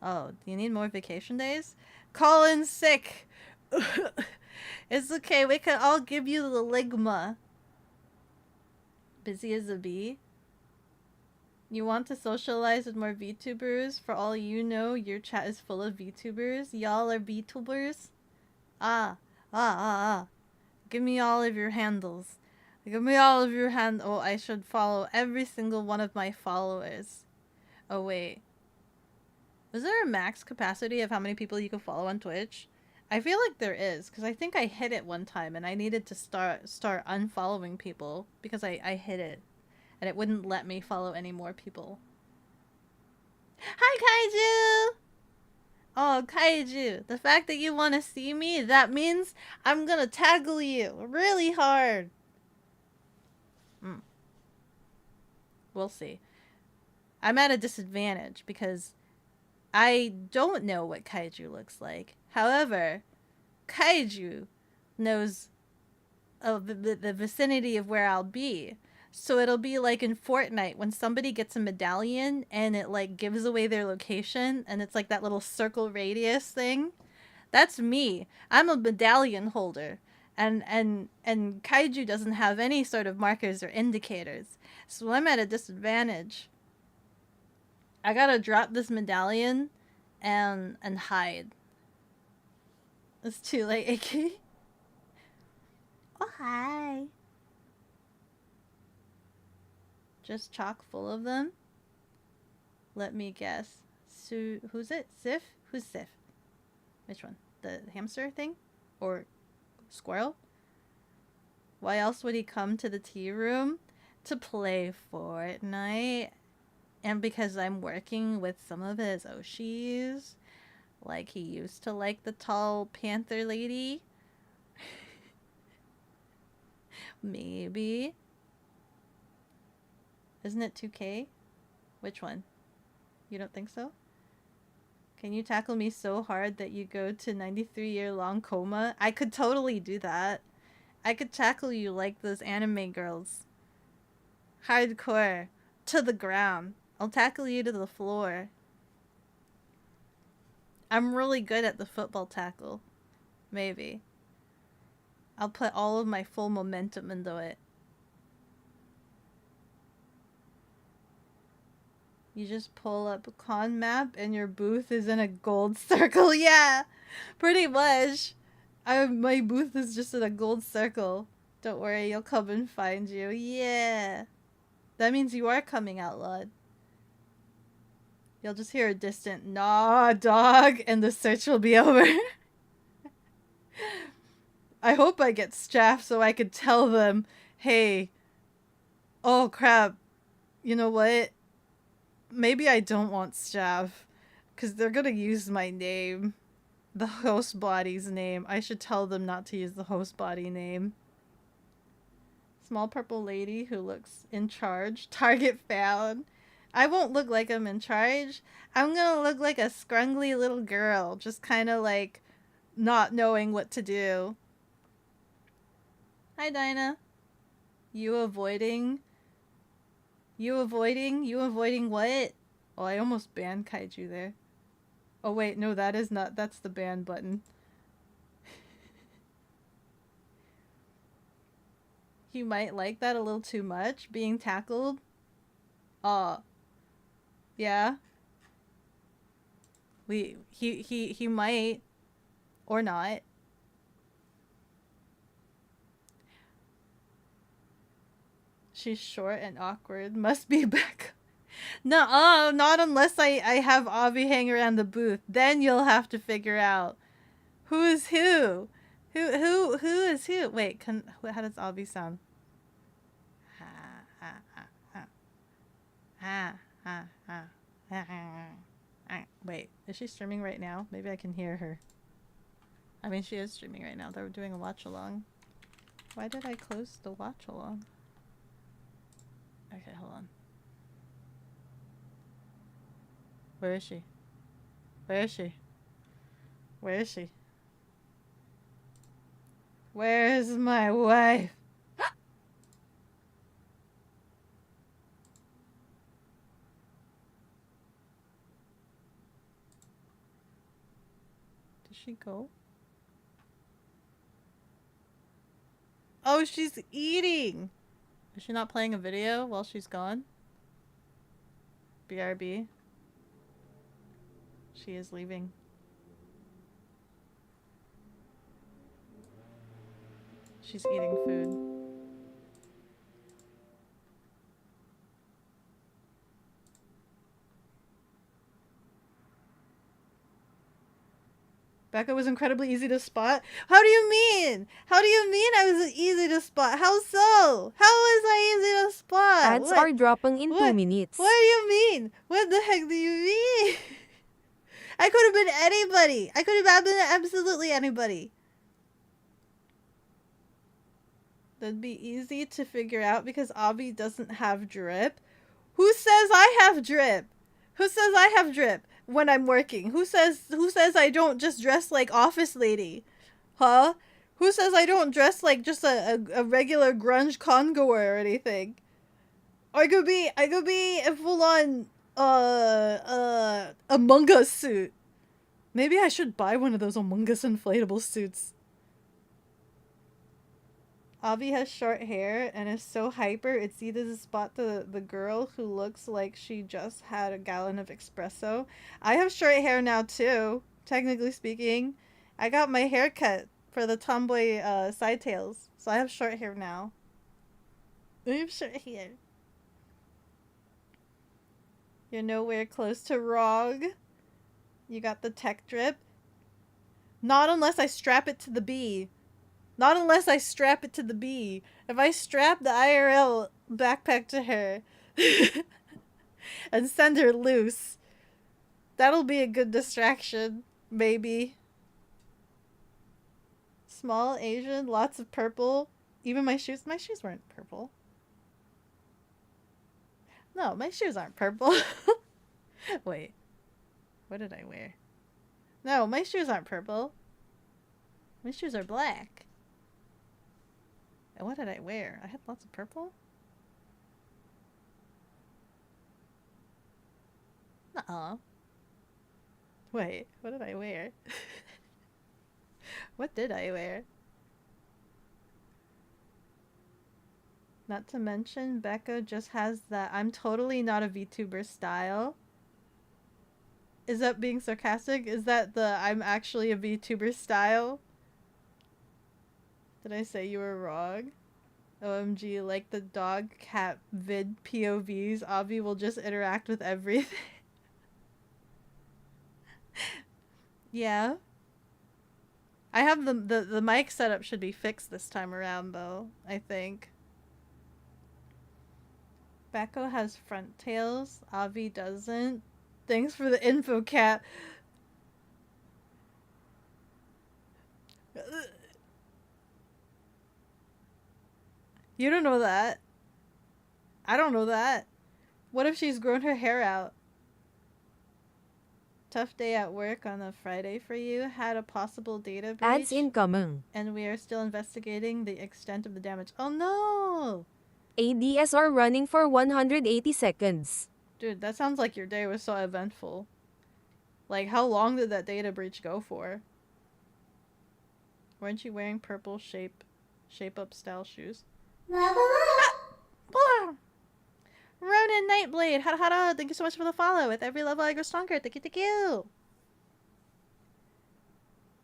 Oh, do you need more vacation days? Call in sick. It's okay. We can all give you the ligma. Busy as a bee. You want to socialize with more VTubers? For all you know, your chat is full of VTubers. Y'all are VTubers? Give me all of your handles. Give me all of your Oh, I should follow every single one of my followers. Oh, wait. Was there a max capacity of how many people you can follow on Twitch? I feel like there is, because I think I hit it one time and I needed to start unfollowing people because I hit it and it wouldn't let me follow any more people. Hi, Kaiju! Oh, Kaiju, the fact that you want to see me, that means I'm gonna tackle you really hard. We'll see. I'm at a disadvantage because I don't know what kaiju looks like. However, kaiju knows of the vicinity of where I'll be. So it'll be like in Fortnite when somebody gets a medallion and it like gives away their location and it's like that little circle radius thing. That's me. I'm a medallion holder. And kaiju doesn't have any sort of markers or indicators. So I'm at a disadvantage. I gotta drop this medallion and hide. It's too late, AK. Oh, hi. Just chock full of them? Let me guess. Who's it? Sif? Who's Sif? Which one? The hamster thing? Or squirrel? Why else would he come to the tea room? To play Fortnite. And because I'm working with some of his Oshis. Like he used to like the tall panther lady. Maybe. Isn't it 2K? Which one? You don't think so? Can you tackle me so hard that you go to 93-year-long coma? I could totally do that. I could tackle you like those anime girls. Hardcore. To the ground. I'll tackle you to the floor. I'm really good at the football tackle. Maybe. I'll put all of my full momentum into it. You just pull up a con map and your booth is in a gold circle. Yeah, pretty much. My booth is just in a gold circle. Don't worry, you'll come and find you. Yeah. That means you are coming, outlawed. You'll just hear a distant, "Nah, dog," and the search will be over. I hope I get staff so I could tell them, hey, oh crap, you know what? Maybe I don't want staff, because they're going to use my name. The host body's name. I should tell them not to use the host body name. Small purple lady who looks in charge. Target found. I won't look like I'm in charge. I'm going to look like a scrungly little girl, just kind of like not knowing what to do. Hi, Dinah. You avoiding? You avoiding what? Oh, I almost banned kaiju there. Oh wait, no, that is not, that's the ban button. You might like that a little too much, being tackled. Yeah. He might. Or not. She's short and awkward. Must be back. No, not unless I have Avi hang around the booth. Then you'll have to figure out who is who. Who is who? Wait, how does Avi sound? Wait, is she streaming right now? Maybe I can hear her. I mean, she is streaming right now. They're doing a watch along. Why did I close the watch along? Okay, hold on. Where is she? Where is she? Where is she? Where is my wife? Did she go? Oh, she's eating! Is she not playing a video while she's gone? BRB. She is leaving. She's eating food. Becca was incredibly easy to spot. How do you mean? How do you mean I was easy to spot? How so? How was I easy to spot? Ads are dropping in 2 minutes. What do you mean? What the heck do you mean? I could have been anybody. I could have been absolutely anybody. That'd be easy to figure out because Avi doesn't have drip. Who says I have drip? Who says I have drip when I'm working? Who says I don't just dress like office lady? Huh? Who says I don't dress like just a regular grunge congoer or anything? I could be a full on Among Us suit. Maybe I should buy one of those Among Us inflatable suits. Avi has short hair and is so hyper it's easy to spot the girl who looks like she just had a gallon of espresso. I have short hair now too, technically speaking. I got my hair cut for the tomboy side tails, so I have short hair now. I have short hair. You're nowhere close to Rog. You got the tech drip. Not unless I strap it to the bee. Not unless I strap it to the bee. If I strap the IRL backpack to her and send her loose, that'll be a good distraction, maybe. Small Asian, lots of purple. Even my shoes weren't purple. No, my shoes aren't purple. Wait. What did I wear? No, my shoes aren't purple. My shoes are black. And what did I wear? I had lots of purple? Nuh-uh. Wait, what did I wear? What did I wear? Not to mention, Becca just has that I'm totally not a VTuber style. Is that being sarcastic? Is that the I'm actually a VTuber style? Did I say you were wrong? OMG, like the dog cat vid POVs, Avi will just interact with everything. Yeah. I have the mic setup should be fixed this time around though, I think. Becco has front tails, Avi doesn't. Thanks for the info, cat. You don't know that. I don't know that. What if she's grown her hair out? Tough day at work on a Friday for you. Had a possible data breach. Ads incoming. And we are still investigating the extent of the damage. Oh no! ADSR running for 180 seconds. Dude, that sounds like your day was so eventful. Like, how long did that data breach go for? Weren't you wearing purple shape up style shoes? Ronan Nightblade, hada hada, thank you so much for the follow. With every level I grow stronger. Thank you, thank you.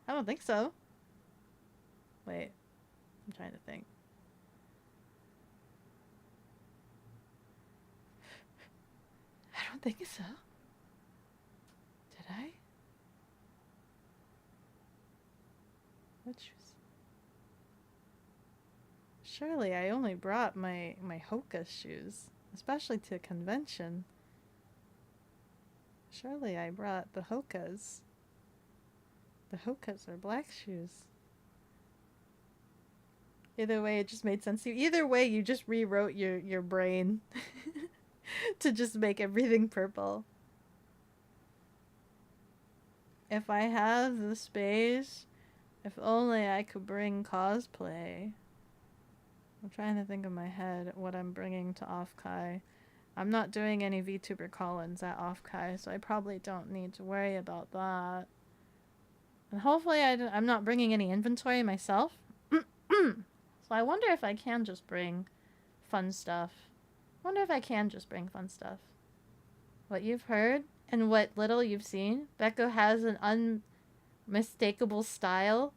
I don't think so. Wait, I'm trying to think. I don't think so. Did I? What shoes? Surely I only brought my Hoka shoes, especially to a convention. Surely I brought the Hokas. The Hokas are black shoes. Either way, it just made sense to you. Either way, you just rewrote your brain to just make everything purple. If I have the space, if only I could bring cosplay. I'm trying to think in my head what I'm bringing to Off-Kai. I'm not doing any VTuber call-ins at Off-Kai, so I probably don't need to worry about that. And hopefully I'm not bringing any inventory myself. So I wonder if I can just bring fun stuff. What you've heard and what little you've seen, Becco has an unmistakable style.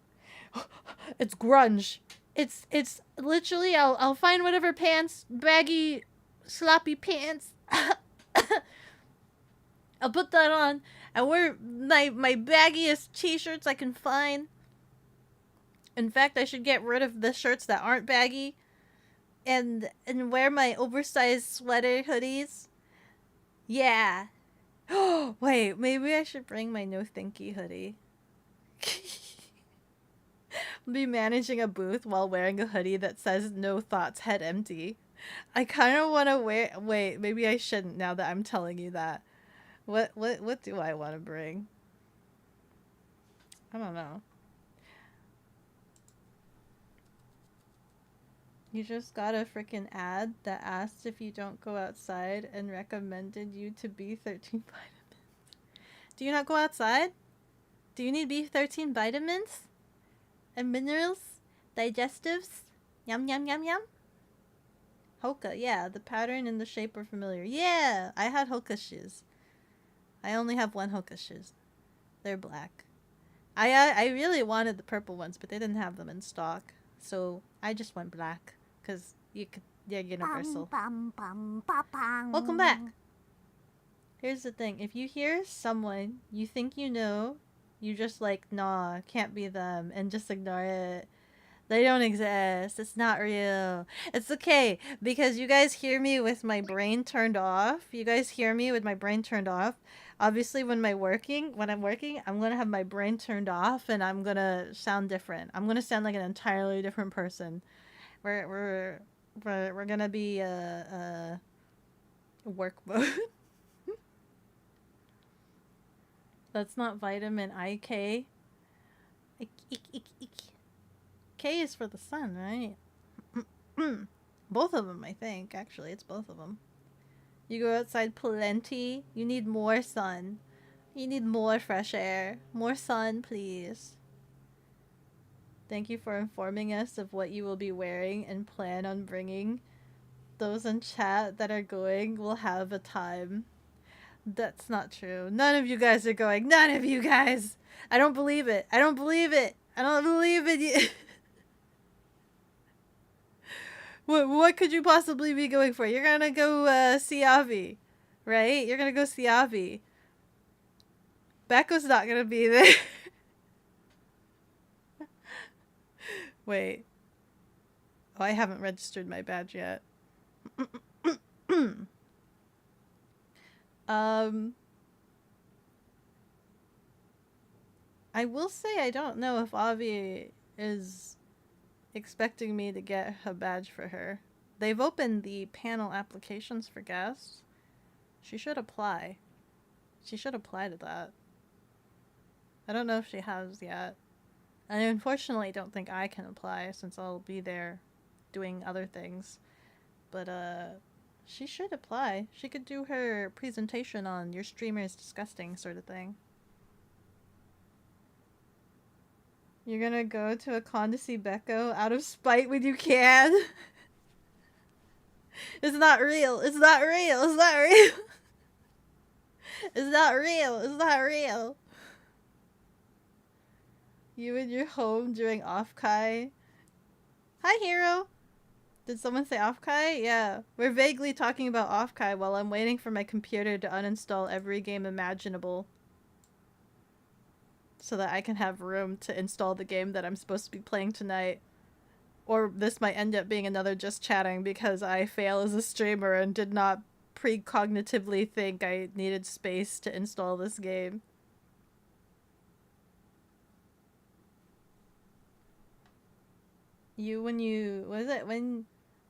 It's grunge. It's literally I'll find whatever pants, baggy, sloppy pants. I'll put that on and wear my baggiest t-shirts I can find. In fact, I should get rid of the shirts that aren't baggy and wear my oversized sweater hoodies. Yeah. Wait, maybe I should bring my no thinky hoodie. Be managing a booth while wearing a hoodie that says no thoughts, head empty. I kind of want to wear. Wait, maybe I shouldn't now that I'm telling you that. What do I want to bring? I don't know. You just got a freaking ad that asked if you don't go outside and recommended you to B13 vitamins. Do you not go outside? Do you need B13 vitamins? And minerals? Digestives? Yum yum yum yum? Hoka, yeah, the pattern and the shape are familiar. Yeah, I had Hoka shoes. I only have one Hoka shoes. They're black. I really wanted the purple ones, but they didn't have them in stock. So I just went black. Because they're universal. Welcome back! Here's the thing. If you hear someone you think you know, you just like, nah, can't be them, and just ignore it. They don't exist. It's not real. It's okay, because you guys hear me with my brain turned off. You guys hear me with my brain turned off. Obviously, when I'm working, I'm going to have my brain turned off, and I'm going to sound different. I'm going to sound like an entirely different person. We're gonna be work mode. That's not vitamin IK. K is for the sun, right? Both of them, I think. Actually, it's both of them. You go outside plenty. You need more sun. You need more fresh air. More sun, please. Thank you for informing us of what you will be wearing and plan on bringing. Those in chat that are going will have a time. That's not true. None of you guys are going. None of you guys! I don't believe it. I don't believe it. I don't believe it. What could you possibly be going for? You're gonna go see Avi, right? You're gonna go see Avi. Becco's not gonna be there. Wait. Oh, I haven't registered my badge yet. I will say I don't know if Avi is expecting me to get a badge for her. They've opened the panel applications for guests. She should apply. She should apply to that. I don't know if she has yet. I unfortunately don't think I can apply since I'll be there doing other things. But, she should apply. She could do her presentation on your streamer is disgusting sort of thing. You're gonna go to a con to see Becco out of spite when you can? It's not real. It's not real. It's not real. It's not real. It's not real. You in your home during off-kai? Hi, Hero! Did someone say off-kai? Yeah. We're vaguely talking about off-kai while I'm waiting for my computer to uninstall every game imaginable. So that I can have room to install the game that I'm supposed to be playing tonight. Or this might end up being another just chatting because I fail as a streamer and did not precognitively think I needed space to install this game. When you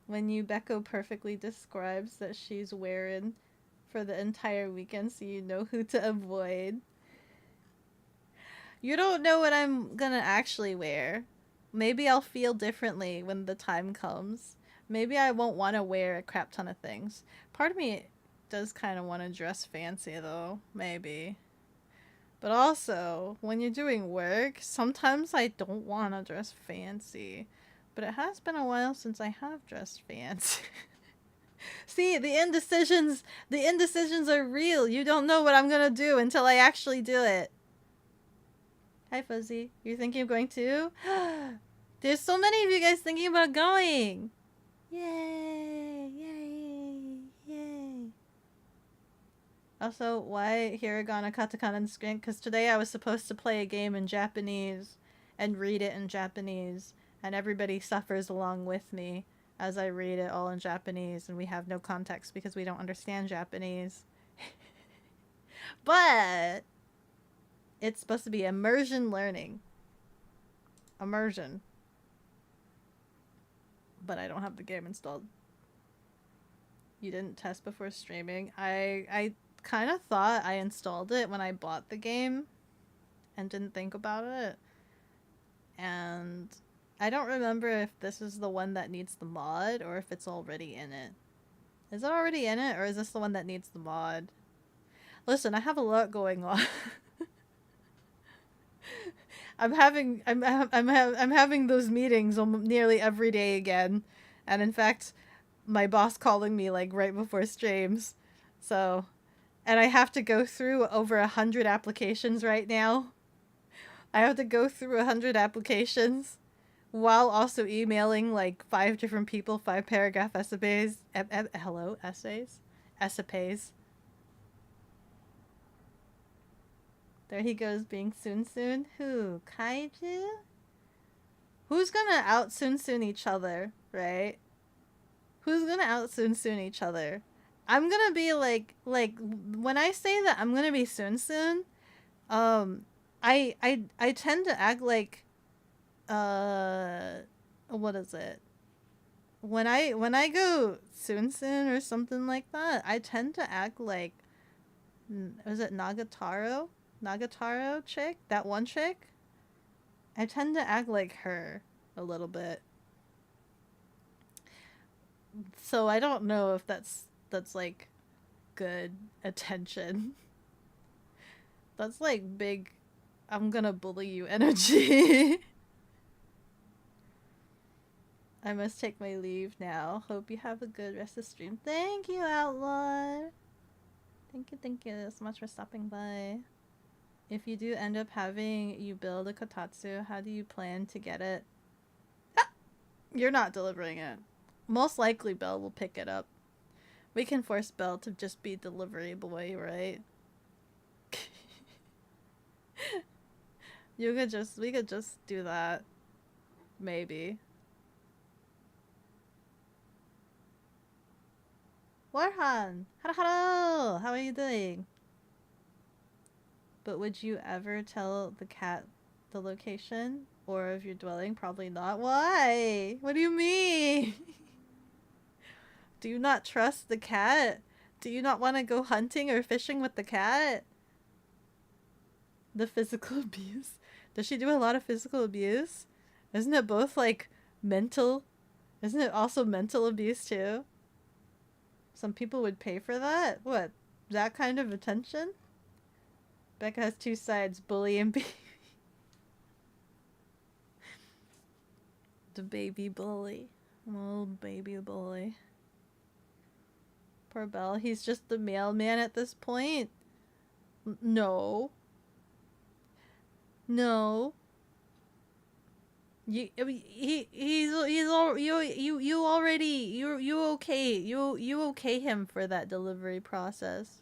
Becco perfectly describes that she's wearing for the entire weekend so you know who to avoid. You don't know what I'm gonna actually wear. Maybe I'll feel differently when the time comes. Maybe I won't want to wear a crap ton of things. Part of me does kind of want to dress fancy though, maybe. But also, when you're doing work, sometimes I don't want to dress fancy. But it has been a while since I have dressed fancy. See, the indecisions are real. You don't know what I'm gonna do until I actually do it. Hi, Fuzzy. You're thinking of going too? There's so many of you guys thinking about going. Yay! Yay! Yay! Also, why hiragana, katakana, and screen? Because today I was supposed to play a game in Japanese and read it in Japanese. And everybody suffers along with me as I read it all in Japanese, and we have no context because we don't understand Japanese. But it's supposed to be immersion learning. Immersion. But I don't have the game installed. you didn't test before streaming. I kind of thought I installed it when I bought the game and didn't think about it. And I don't remember if this is the one that needs the mod or if it's already in it. Is it already in it, or is this the one that needs the mod? Listen, I have a lot going on. I'm having those meetings nearly every day again, and in fact, my boss calling me like right before streams. So, and I have to go through over 100 applications right now. I have to go through 100 applications while also emailing like 5 different people, 5 paragraph essays. Hello, essays? Essays. There he goes being soon. Who? Kaiju? Who's gonna out soon each other, right? Who's gonna out soon each other? I'm gonna be like when I say that I'm gonna be soon, I tend to act like what is it? When I go soon or something like that, I tend to act like, was it Nagatoro chick? That one chick? I tend to act like her a little bit. So I don't know if that's like good attention. That's like big I'm gonna bully you energy. I must take my leave now. Hope you have a good rest of the stream. Thank you, Outlaw. Thank you so much for stopping by. If you do end up having you build a kotatsu, how do you plan to get it? Ah! You're not delivering it. Most likely Belle will pick it up. We can force Belle to just be delivery boy, right? We could just do that. Maybe. Warhan! Hello! How are you doing? But would you ever tell the cat the location? Or of your dwelling? Probably not. Why? What do you mean? Do you not trust the cat? Do you not want to go hunting or fishing with the cat? The physical abuse. Does she do a lot of physical abuse? Isn't it both like mental? Isn't it also mental abuse too? Some people would pay for that? What? That kind of attention? Becca has 2 sides, bully and baby. The baby bully. Oh, baby bully. Poor Belle. He's just the mailman at this point. No. No. You okay him for that delivery process.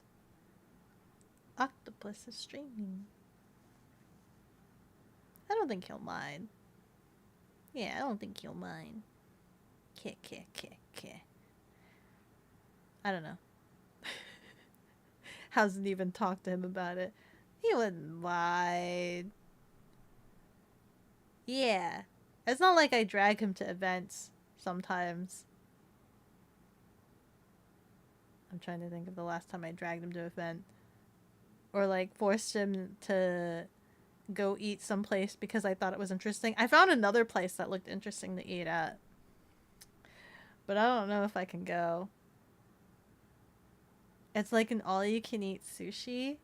Octopus is streaming. I don't think he'll mind. Yeah, I don't think he'll mind. Kick. I don't know. Hasn't even talked to him about it. He wouldn't mind. Yeah. It's not like I drag him to events sometimes. I'm trying to think of the last time I dragged him to an event. Or like forced him to go eat someplace because I thought it was interesting. I found another place that looked interesting to eat at. But I don't know if I can go. It's like an all-you-can-eat sushi.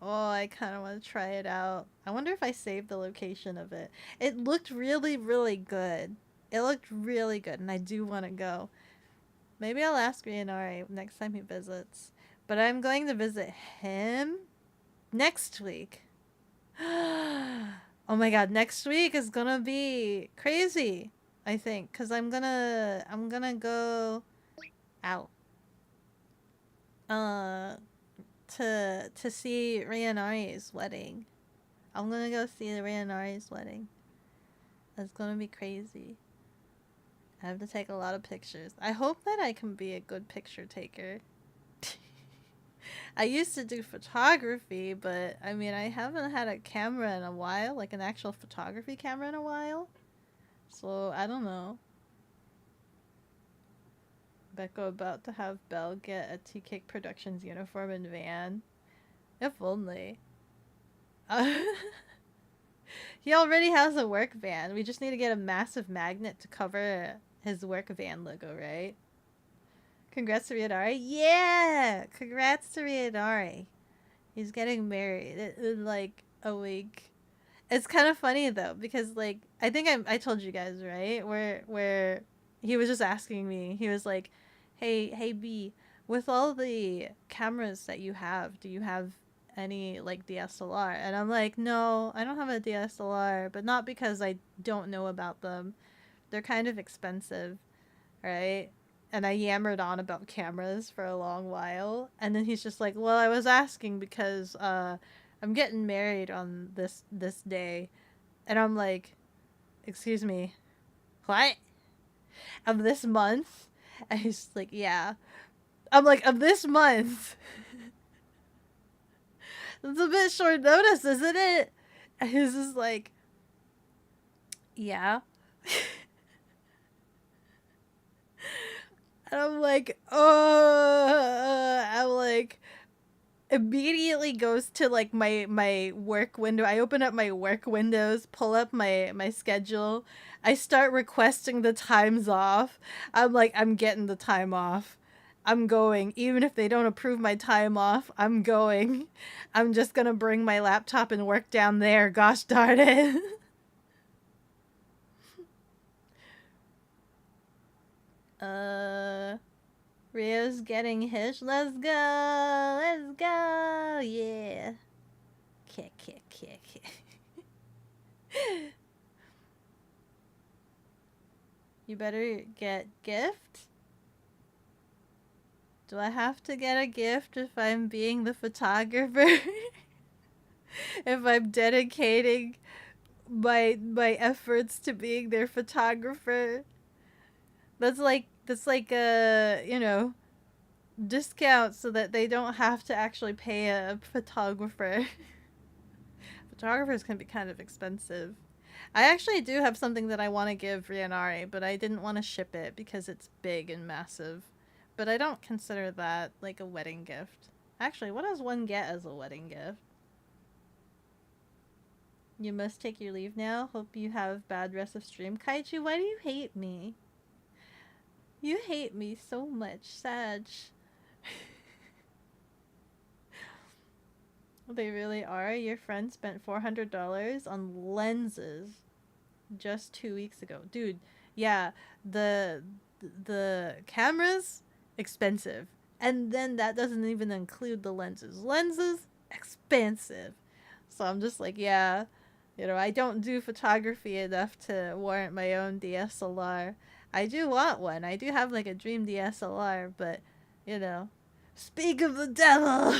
Oh, I kind of want to try it out. I wonder if I saved the location of it. It looked really, really good. It looked really good, and I do want to go. Maybe I'll ask Rianari next time he visits. But I'm going to visit him next week. Oh my god, next week is gonna be crazy, I think. Because I'm gonna go out. To see Rianari's wedding. I'm gonna go see Rianari's wedding. It's gonna be crazy. I have to take a lot of pictures. I hope that I can be a good picture taker. I used to do photography, but I mean, I haven't had a camera in a while, like an actual photography camera in a while. So, I don't know. Becco about to have Belle get a T-Cake Productions uniform and van. If only. He already has a work van. We just need to get a massive magnet to cover his work van logo, right? Congrats to Riadari. Yeah! Congrats to Riadari. He's getting married in like a week. It's kind of funny though, because like I think I told you guys, right? Where he was just asking me. He was like, "Hey B, with all the cameras that you have, do you have any like DSLR?" And I'm like, "No, I don't have a DSLR, but not because I don't know about them. They're kind of expensive, right?" And I yammered on about cameras for a long while, and then he's just like, "Well, I was asking because I'm getting married on this day." And I'm like, "Excuse me, what? Of this month?" And he's like, "Yeah." I'm like, "Of this month?" It's a bit short notice, isn't it? And he's just like, "Yeah." And I'm like, I'm like, immediately goes to like my work window. I open up my work windows, pull up my schedule. I start requesting the times off. I'm like, I'm getting the time off. I'm going. Even if they don't approve my time off, I'm going. I'm just gonna bring my laptop and work down there. Gosh darn it. Rio's getting hitched. Let's go. Let's go. Yeah. Kick. You better get gift. Do I have to get a gift if I'm being the photographer? If I'm dedicating my efforts to being their photographer? That's like you know, discount so that they don't have to actually pay a photographer. Photographers can be kind of expensive. I actually do have something that I want to give Rianari, but I didn't want to ship it because it's big and massive. But I don't consider that like a wedding gift. Actually, what does one get as a wedding gift? You must take your leave now. Hope you have bad rest of stream. Kaiju, why do you hate me? You hate me so much, Sag. They really are. Your friend spent $400 on lenses just 2 weeks ago. Dude, yeah, the cameras, expensive. And then that doesn't even include the lenses. Lenses, expensive. So I'm just like, yeah, you know, I don't do photography enough to warrant my own DSLR. I do want one. I do have like a dream DSLR, but, you know, speak of the devil!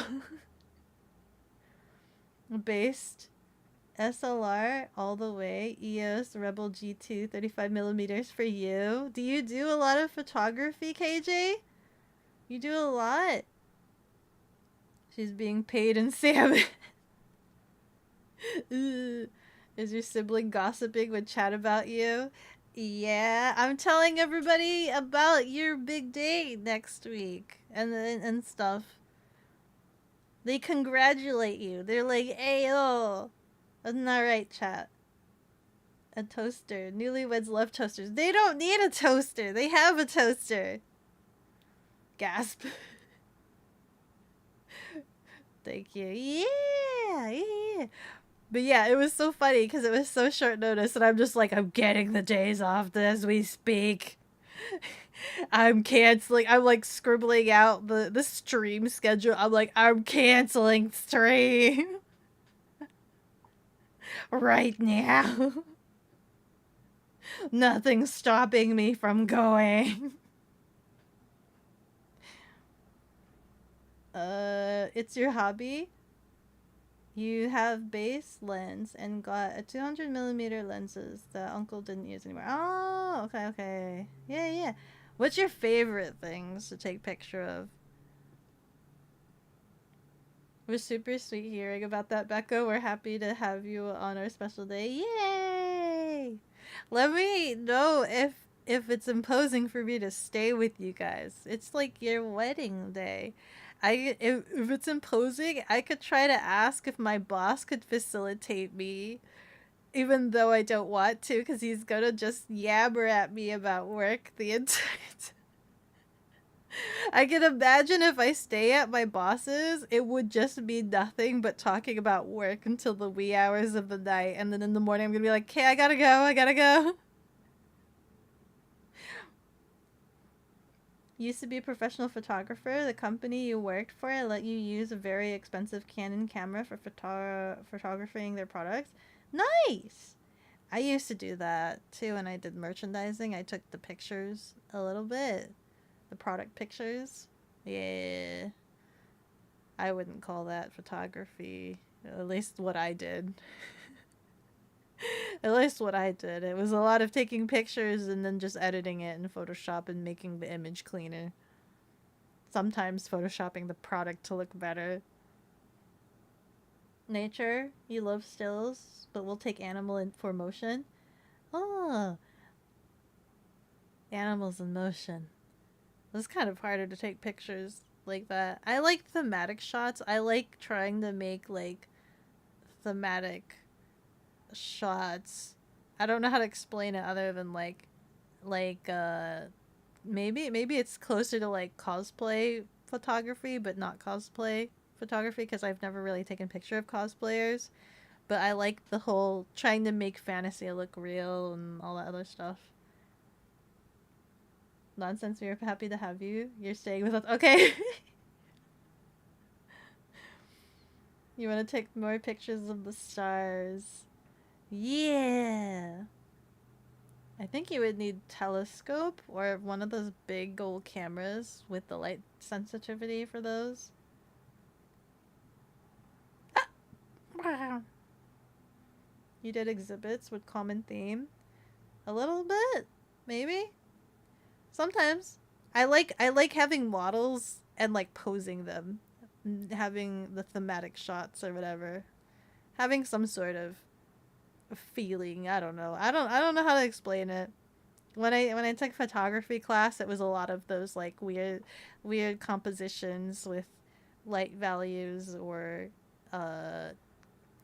Based SLR all the way. EOS Rebel G2 35mm for you. Do you do a lot of photography, KJ? You do a lot. She's being paid in salmon. Is your sibling gossiping with chat about you? Yeah, I'm telling everybody about your big day next week and stuff. They congratulate you. They're like, "Hey, oh, isn't that right, chat?" A toaster. Newlyweds love toasters. They don't need a toaster. They have a toaster. Gasp. Thank you. Yeah. But yeah, it was so funny because it was so short notice, and I'm just like, I'm getting the days off as we speak. I'm canceling. I'm like scribbling out the stream schedule. I'm like, I'm canceling stream right now. Nothing's stopping me from going. It's your hobby? You have base lens and got a 200mm lenses that Uncle didn't use anymore. Oh, okay. Yeah. What's your favorite things to take picture of? We're super sweet hearing about that, Becca. We're happy to have you on our special day. Yay! Let me know if it's imposing for me to stay with you guys. It's like your wedding day. If it's imposing, I could try to ask if my boss could facilitate me, even though I don't want to, because he's gonna just yabber at me about work the entire time. I can imagine if I stay at my boss's, it would just be nothing but talking about work until the wee hours of the night, and then in the morning I'm gonna be like, okay, I gotta go. Used to be a professional photographer. The company you worked for let you use a very expensive Canon camera for photographing their products. Nice! I used to do that too when I did merchandising. I took the pictures a little bit. The product pictures. Yeah. I wouldn't call that photography. At least what I did. At least what I did. It was a lot of taking pictures and then just editing it in Photoshop and making the image cleaner. Sometimes photoshopping the product to look better. Nature, you love stills, but we'll take animal in for motion. Oh. Animals in motion. It's kind of harder to take pictures like that. I like thematic shots. I like trying to make like thematic shots. I don't know how to explain it other than maybe it's closer to like cosplay photography, but not cosplay photography, because I've never really taken picture of cosplayers. But I like the whole trying to make fantasy look real and all that other stuff. Nonsense, we are happy to have you. You're staying with us. Okay. You want to take more pictures of the stars? Yeah. I think you would need telescope or one of those big old cameras with the light sensitivity for those. Ah! You did exhibits with common theme? A little bit, maybe? Sometimes. I like having models and like posing them. Having the thematic shots or whatever. Having some sort of feeling. I don't know. I don't know how to explain it. When I took photography class, it was a lot of those like weird compositions with light values or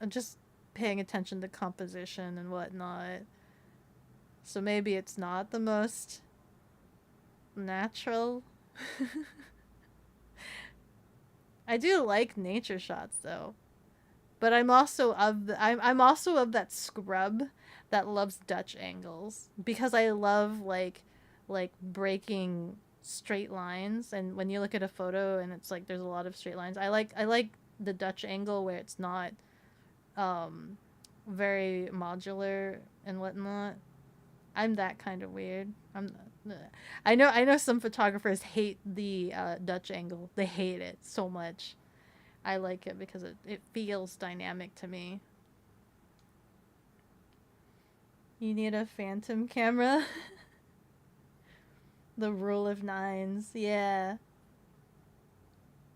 just paying attention to composition and whatnot. So maybe it's not the most natural. I do like nature shots though. But I'm also of that scrub that loves Dutch angles, because I love like breaking straight lines, and when you look at a photo and it's like there's a lot of straight lines, I like the Dutch angle where it's not very modular and whatnot. I'm that kind of weird. I know some photographers hate the Dutch angle. They hate it so much. I like it because it feels dynamic to me. You need a phantom camera? The rule of nines, yeah.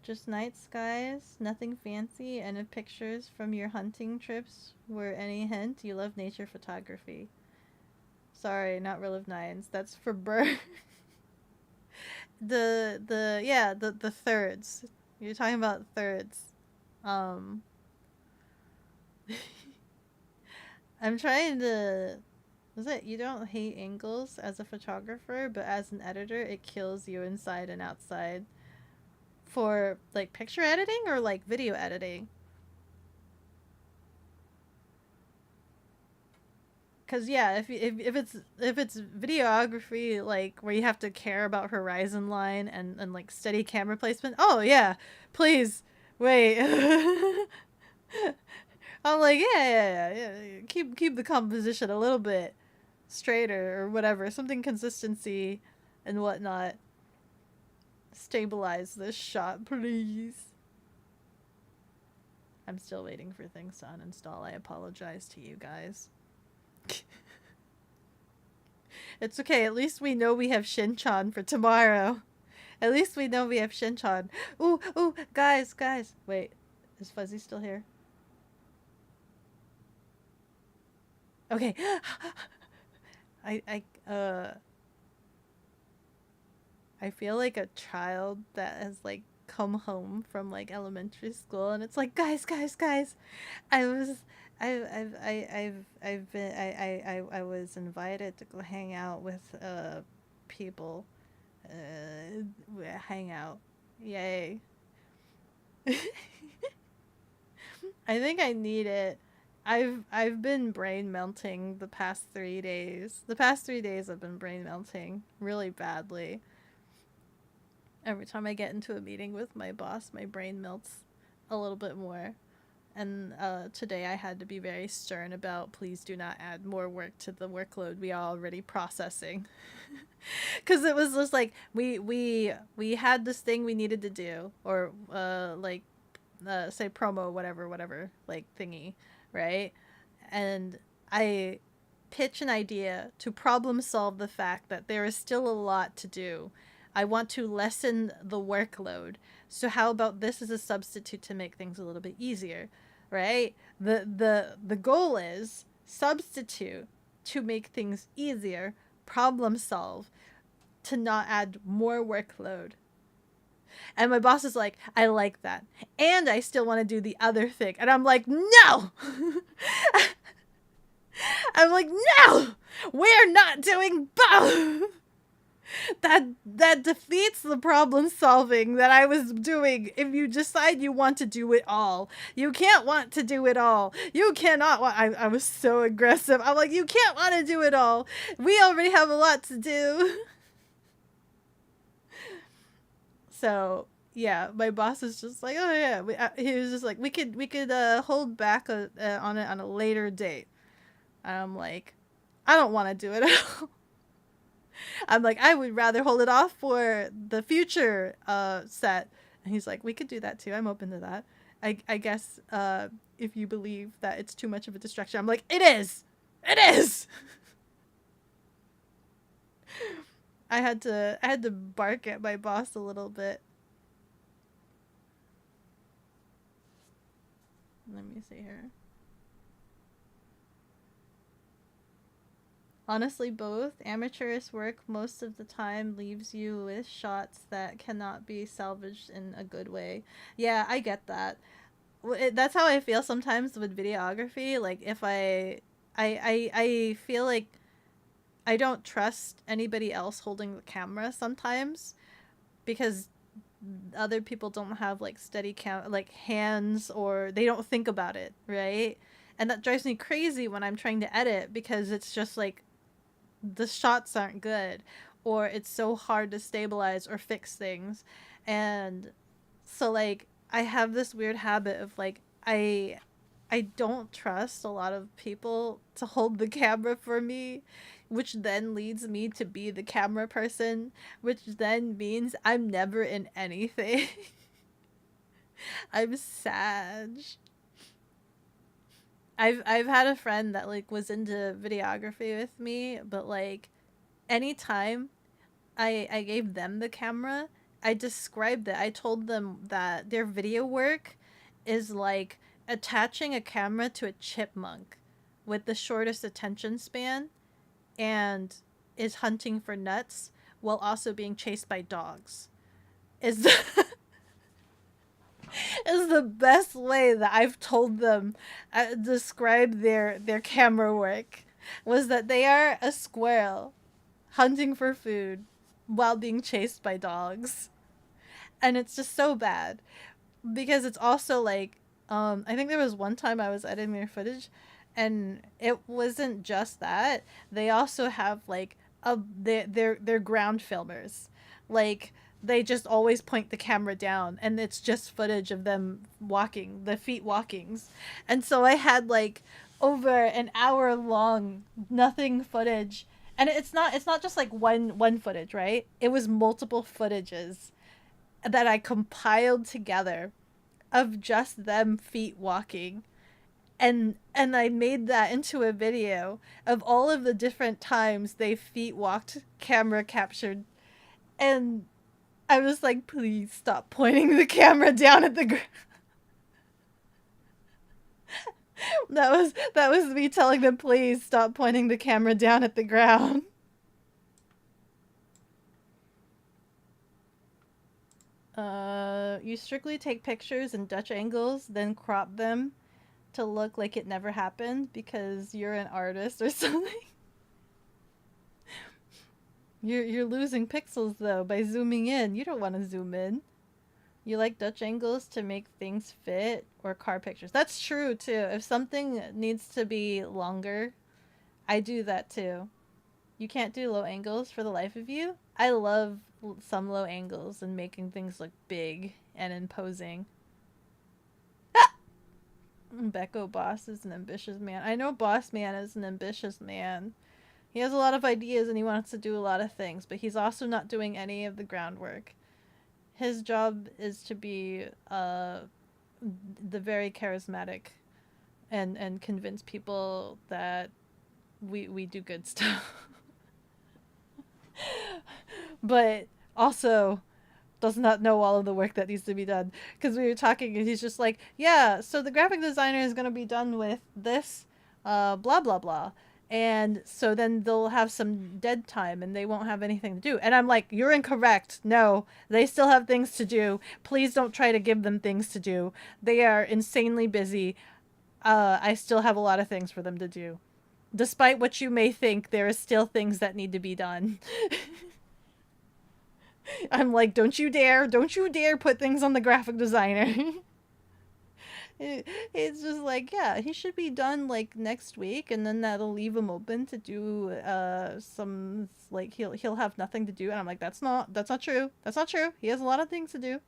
Just night skies, nothing fancy, and if pictures from your hunting trips were any hint, you love nature photography. Sorry, not rule of nines. That's for bird. the thirds. You're talking about thirds. I'm trying to... Was it you don't hate angles as a photographer, but as an editor, it kills you inside and outside. For, like, picture editing or, like, video editing? Because, yeah, if it's videography, like, where you have to care about horizon line and like, steady camera placement, oh, yeah, please, wait. I'm like, yeah. Keep the composition a little bit straighter or whatever. Something consistency and whatnot. Stabilize this shot, please. I'm still waiting for things to uninstall. I apologize to you guys. It's okay. At least we know we have Shinchan for tomorrow. At least we know we have Shinchan. Ooh, guys. Wait, is Fuzzy still here? Okay. I feel like a child that has like come home from like elementary school, and it's like, guys, I was, I was invited to go hang out with people, hang out, yay. I think I need it. I've been brain melting the past 3 days. The past 3 days I've been brain melting really badly. Every time I get into a meeting with my boss, my brain melts a little bit more. And today I had to be very stern about, please do not add more work to the workload we are already processing. Because it was just like, we had this thing we needed to do, or say promo, whatever, like thingy, right? And I pitch an idea to problem solve the fact that there is still a lot to do. I want to lessen the workload. So how about this as a substitute to make things a little bit easier, right? The goal is substitute to make things easier, problem solve, to not add more workload. And my boss is like, I like that. And I still want to do the other thing. And I'm like, no! I'm like, no! We're not doing both! That defeats the problem solving that I was doing. If you decide you want to do it all, you can't want to do it all. You cannot want. I was so aggressive. I'm like, you can't want to do it all. We already have a lot to do. So yeah, my boss is just like, oh yeah. He was just like, we could hold back on it on a later date. And I'm like, I don't want to do it at all. I'm like, I would rather hold it off for the future set. And he's like, we could do that too. I'm open to that. I guess if you believe that it's too much of a distraction. I'm like, it is! It is! I had to bark at my boss a little bit. Let me see here. Honestly, both. Amateurish work most of the time leaves you with shots that cannot be salvaged in a good way. Yeah, I get that. That's how I feel sometimes with videography. Like, if I feel like I don't trust anybody else holding the camera sometimes, because other people don't have like steady hands, or they don't think about it, right? And that drives me crazy when I'm trying to edit, because it's just like the shots aren't good, or it's so hard to stabilize or fix things. And so like I have this weird habit of like I don't trust a lot of people to hold the camera for me, which then leads me to be the camera person, which then means I'm never in anything. I'm sad. I've had a friend that like was into videography with me, but like anytime I gave them the camera, I described it. I told them that their video work is like attaching a camera to a chipmunk with the shortest attention span, and is hunting for nuts while also being chased by dogs. Is is the best way that I've told them describe their camera work, was that they are a squirrel hunting for food while being chased by dogs. And it's just so bad, because it's also like I think there was one time I was editing their footage, and it wasn't just that. They also have like they're ground filmers. Like, they just always point the camera down, and it's just footage of them walking, the feet walkings. And so I had like over an hour long nothing footage, and it's not just like one footage, right? It was multiple footages that I compiled together of just them feet walking. And I made that into a video of all of the different times they feet walked, camera captured. And I was like, please stop pointing the camera down at the ground. That was me telling them, please stop pointing the camera down at the ground. You strictly take pictures in Dutch angles, then crop them to look like it never happened because you're an artist or something. You're losing pixels though by zooming in. You don't want to zoom in. You like Dutch angles to make things fit, or car pictures. That's true too. If something needs to be longer, I do that too. You can't do low angles for the life of you? I love some low angles and making things look big and imposing. Ah! Beko Boss is an ambitious man. I know Boss Man is an ambitious man. He has a lot of ideas and he wants to do a lot of things, but he's also not doing any of the groundwork. His job is to be the very charismatic and convince people that we do good stuff. But also does not know all of the work that needs to be done. Because we were talking and he's just like, yeah, so the graphic designer is going to be done with this, blah, blah, blah. And so then they'll have some dead time and they won't have anything to do. And I'm like, you're incorrect. No, they still have things to do. Please don't try to give them things to do. They are insanely busy. I still have a lot of things for them to do. Despite what you may think, there are still things that need to be done. I'm like, don't you dare put things on the graphic designer. It's just like, yeah, he should be done like next week, and then that'll leave him open to do some, like, he'll have nothing to do. And I'm like, that's not true. That's not true. He has a lot of things to do.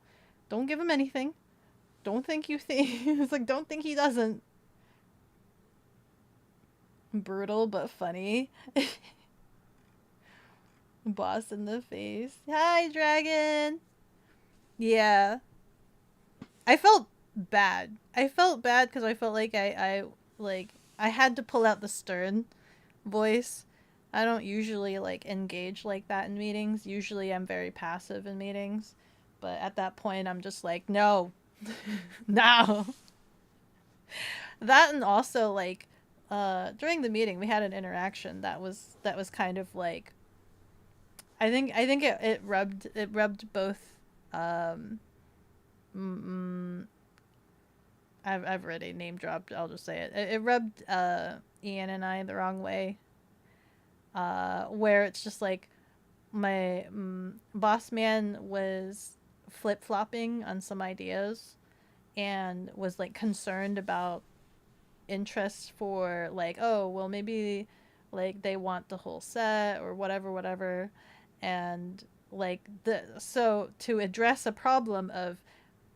Don't give him anything. Don't think you think. It's like, don't think he doesn't. Brutal but funny. Boss in the face. Hi, dragon. Yeah. I felt bad. I felt bad because I felt like I had to pull out the stern voice. I don't usually like engage like that in meetings. Usually I'm very passive in meetings. But at that point I'm just like, no. No. That, and also like during the meeting we had an interaction that was kind of like, I think it rubbed both I've already name dropped, I'll just say it. It rubbed Ian and I the wrong way. Where it's just like my boss man was flip-flopping on some ideas and was like concerned about interest for like, oh, well, maybe like they want the whole set or whatever. And like so to address a problem of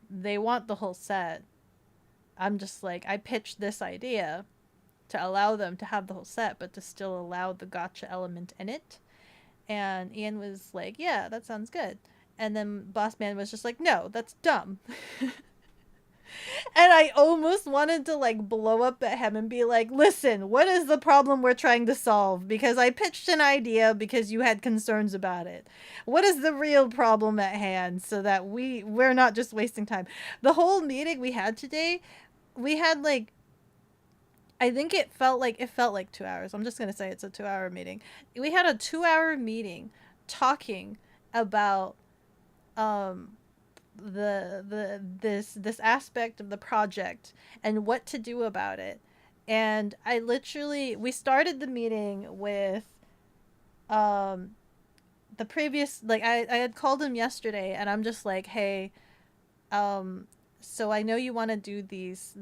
they want the whole set, I'm just like, I pitched this idea to allow them to have the whole set, but to still allow the gotcha element in it. And Ian was like, yeah, that sounds good. And then Boss Man was just like, no, that's dumb. And I almost wanted to like blow up at him and be like, listen, what is the problem we're trying to solve? Because I pitched an idea because you had concerns about it. What is the real problem at hand so that we're not just wasting time? The whole meeting we had today, we had like, I think it felt like 2 hours. I'm just going to say it's a 2-hour meeting. We had a 2-hour meeting talking about this aspect of the project and what to do about it. And we started the meeting with the previous, like, I had called him yesterday and I'm just like, hey, so I know you want to do these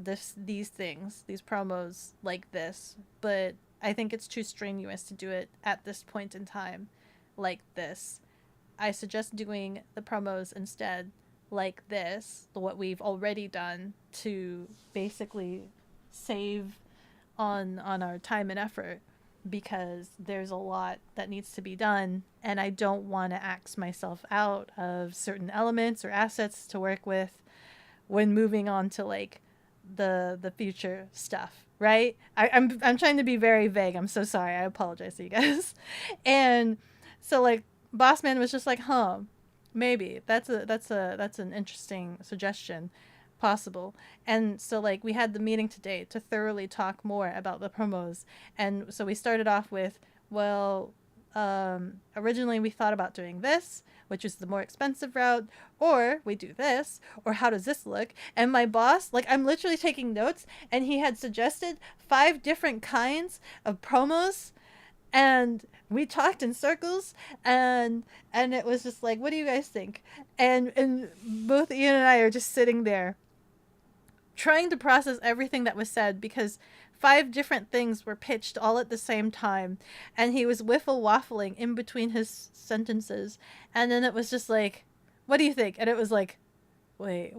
things, these promos like this, but I think it's too strenuous to do it at this point in time like this. I suggest doing the promos instead like this, what we've already done, to basically save on our time and effort, because there's a lot that needs to be done and I don't want to axe myself out of certain elements or assets to work with when moving on to like the future stuff, right? I'm trying to be very vague. I'm so sorry. I apologize to you guys. And so like Boss Man was just like, maybe that's an interesting suggestion, possible. And so like we had the meeting today to thoroughly talk more about the promos. And so we started off with, well, originally we thought about doing this, which is the more expensive route, or we do this, or how does this look? And my boss, like, I'm literally taking notes, and he had suggested 5 different kinds of promos, and we talked in circles, and it was just like, what do you guys think? And both Ian and I are just sitting there trying to process everything that was said, because 5 different things were pitched all at the same time, and he was waffling in between his sentences, and then it was just like, what do you think? And it was like, wait,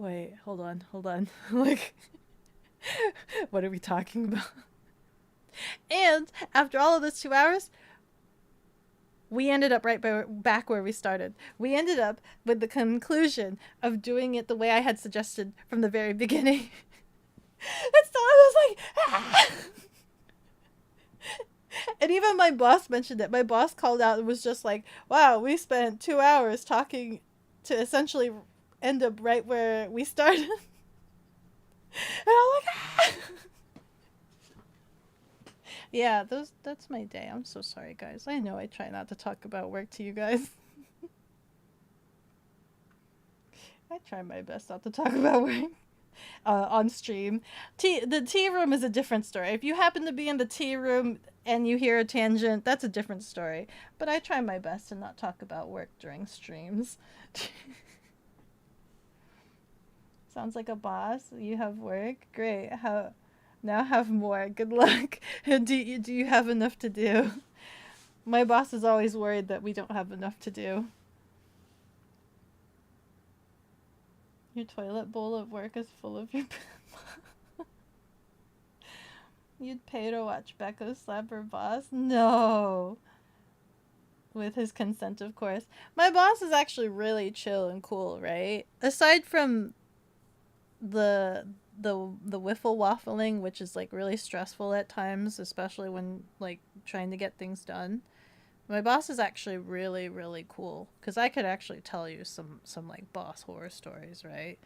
hold on. Like, what are we talking about? And after all of those 2 hours, we ended up back where we started. We ended up with the conclusion of doing it the way I had suggested from the very beginning. And so I was like, ah! And even my boss mentioned it. My boss called out and was just like, wow, we spent 2 hours talking to essentially end up right where we started. And I'm like, ah! Yeah, that's my day. I'm so sorry, guys. I know I try not to talk about work to you guys. I try my best not to talk about work on stream. The tea room is a different story. If you happen to be in the tea room and you hear a tangent, that's a different story. But I try my best to not talk about work during streams. Sounds like a boss. You have work? Great. Now have more. Good luck. Do you have enough to do? My boss is always worried that we don't have enough to do. Your toilet bowl at work is full of your You'd pay to watch Becca slap her boss? No. With his consent, of course. My boss is actually really chill and cool, right? Aside from the wiffle waffling, which is like really stressful at times, especially when like trying to get things done. My boss is actually really, really cool, because I could actually tell you some like boss horror stories, right?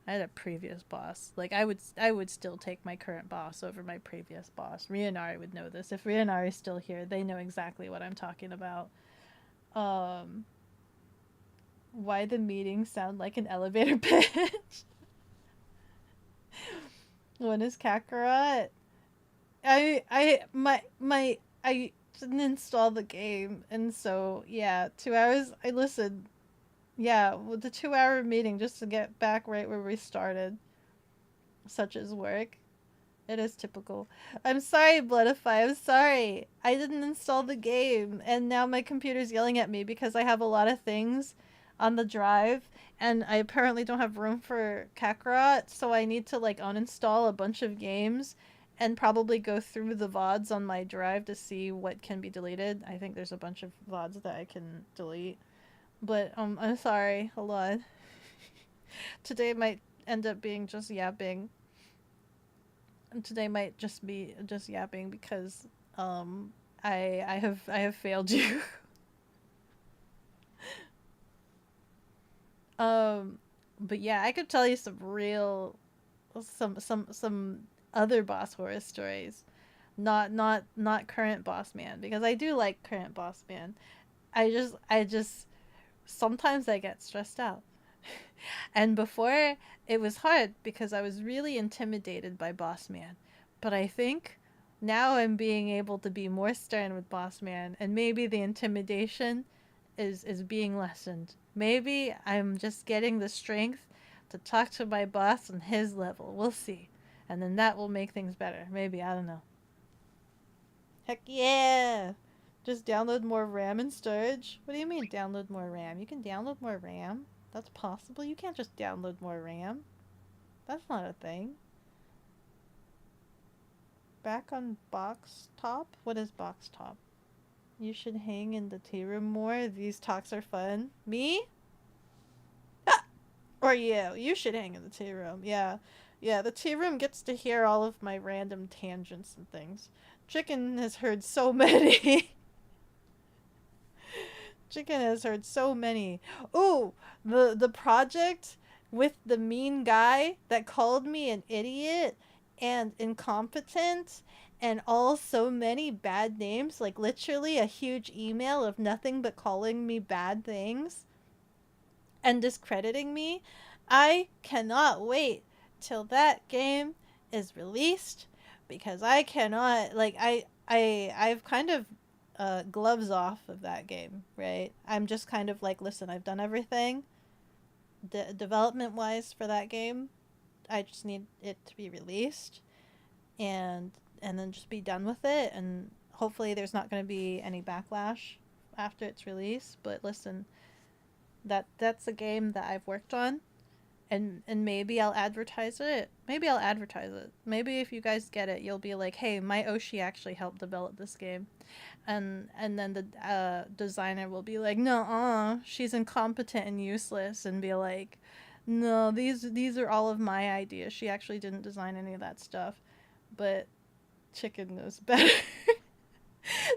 I had a previous boss. Like, I would still take my current boss over my previous boss. Rianari would know this. If Rianari's still here, they know exactly what I'm talking about. Why the meetings sound like an elevator pitch? When is Kakarot? I didn't install the game, and so yeah, 2 hours. I listened. Yeah, with the 2-hour meeting just to get back right where we started. Such as work. It is typical. I'm sorry, Bloodify. I'm sorry. I didn't install the game, and now my computer's yelling at me because I have a lot of things on the drive, and I apparently don't have room for Kakarot, so I need to like uninstall a bunch of games and probably go through the VODs on my drive to see what can be deleted. I think there's a bunch of VODs that I can delete. But I'm sorry. Hold on. Today might end up being just yapping. And today might just be just yapping because I have failed you. But yeah, I could tell you some real some other boss horror stories. Not current boss man, because I do like current boss man. I just sometimes I get stressed out. And before, it was hard because I was really intimidated by boss man. But I think now I'm being able to be more stern with boss man, and maybe the intimidation is being lessened. Maybe I'm just getting the strength to talk to my boss on his level. We'll see. And then that will make things better. Maybe, I don't know. Heck yeah! Just download more RAM and storage? What do you mean download more RAM? You can download more RAM? That's possible? You can't just download more RAM. That's not a thing. Back on box top? What is box top? You should hang in the tea room more. These talks are fun. Me? Ah! Or you. You should hang in the tea room. Yeah. Yeah, the tea room gets to hear all of my random tangents and things. Chicken has heard so many. Chicken has heard so many. Ooh, the project with the mean guy that called me an idiot and incompetent and all so many bad names, like literally a huge email of nothing but calling me bad things and discrediting me. I cannot wait till that game is released because I cannot, like, I've kind of gloves off of that game, right? I'm just kind of like, listen, I've done everything development wise for that game. I just need it to be released and then just be done with it, and hopefully there's not going to be any backlash after its release. But listen, that's a game that I've worked on, and maybe I'll advertise it. Maybe if you guys get it, you'll be like, hey, my Oshi actually helped develop this game. And then the designer will be like, no, she's incompetent and useless, and be like, no, these are all of my ideas. She actually didn't design any of that stuff. But Chicken knows better.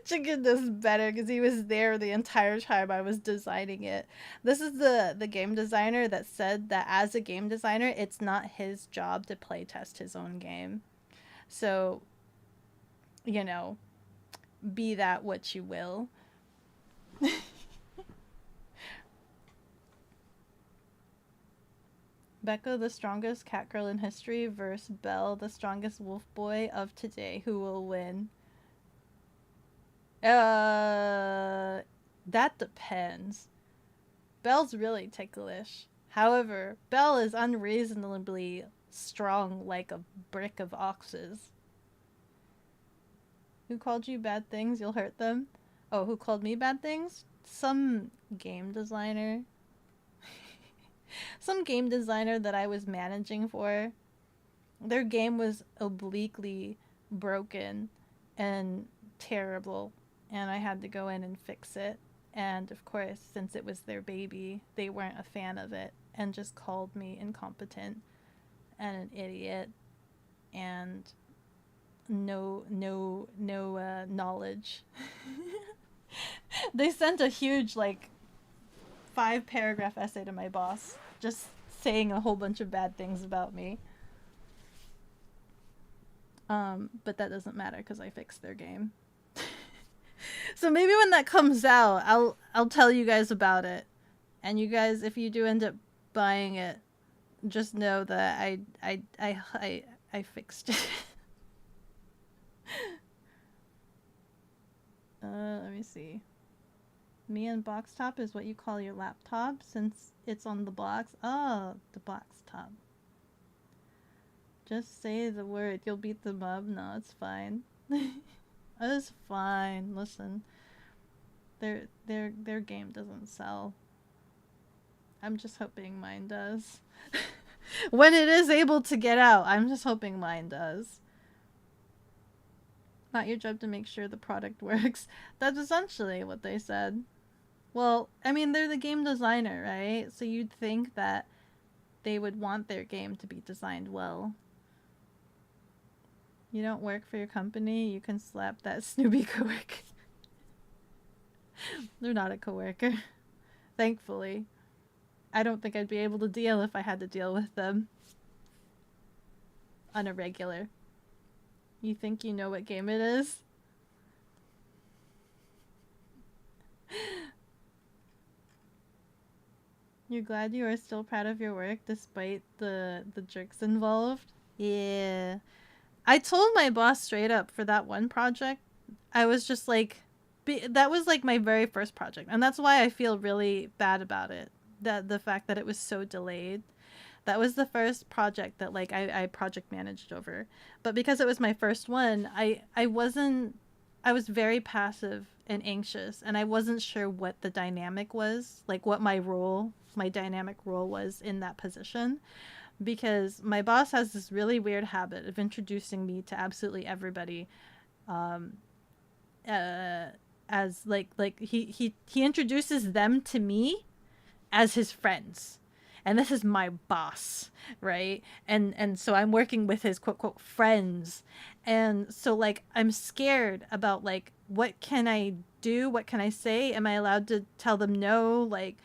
Chicken knows better because he was there the entire time I was designing it. This is the game designer that said that as a game designer, it's not his job to playtest his own game. So, you know, be that what you will. Becca, the strongest cat girl in history, versus Belle, the strongest wolf boy of today. Who will win? That depends. Belle's really ticklish. However, Belle is unreasonably strong like a brick of oxes. Who called you bad things? You'll hurt them. Oh, who called me bad things? Some game designer. Some game designer that I was managing for. Their game was obliquely broken and terrible, and I had to go in and fix it. And of course, since it was their baby, they weren't a fan of it and just called me incompetent and an idiot and no knowledge. They sent a huge, like, 5-paragraph essay to my boss, just saying a whole bunch of bad things about me. But that doesn't matter because I fixed their game. So maybe when that comes out, I'll tell you guys about it. And you guys, if you do end up buying it, just know that I fixed it. Let me see. Me and box top is what you call your laptop since it's on the box. Oh, the box top. Just say the word. You'll beat them up. No, it's fine. It's fine. Listen, their game doesn't sell. I'm just hoping mine does. When it is able to get out, I'm just hoping mine does. Not your job to make sure the product works. That's essentially what they said. Well, I mean, they're the game designer, right? So you'd think that they would want their game to be designed well. You don't work for your company, you can slap that Snoopy coworker. They're not a coworker. Thankfully. I don't think I'd be able to deal if I had to deal with them on a regular. You think you know what game it is? You're glad you are still proud of your work despite the jerks involved? Yeah. I told my boss straight up for that one project. I was just like, that was like my very first project. And that's why I feel really bad about it. The fact that it was so delayed. That was the first project that like I project managed over. But because it was my first one, I was very passive and anxious, and I wasn't sure what the dynamic was, like what my dynamic role was in that position, because my boss has this really weird habit of introducing me to absolutely everybody, as like he introduces them to me as his friends. And this is my boss, right? And so I'm working with his quote, quote, friends. And so, like, I'm scared about, like, what can I do? What can I say? Am I allowed to tell them no? Like,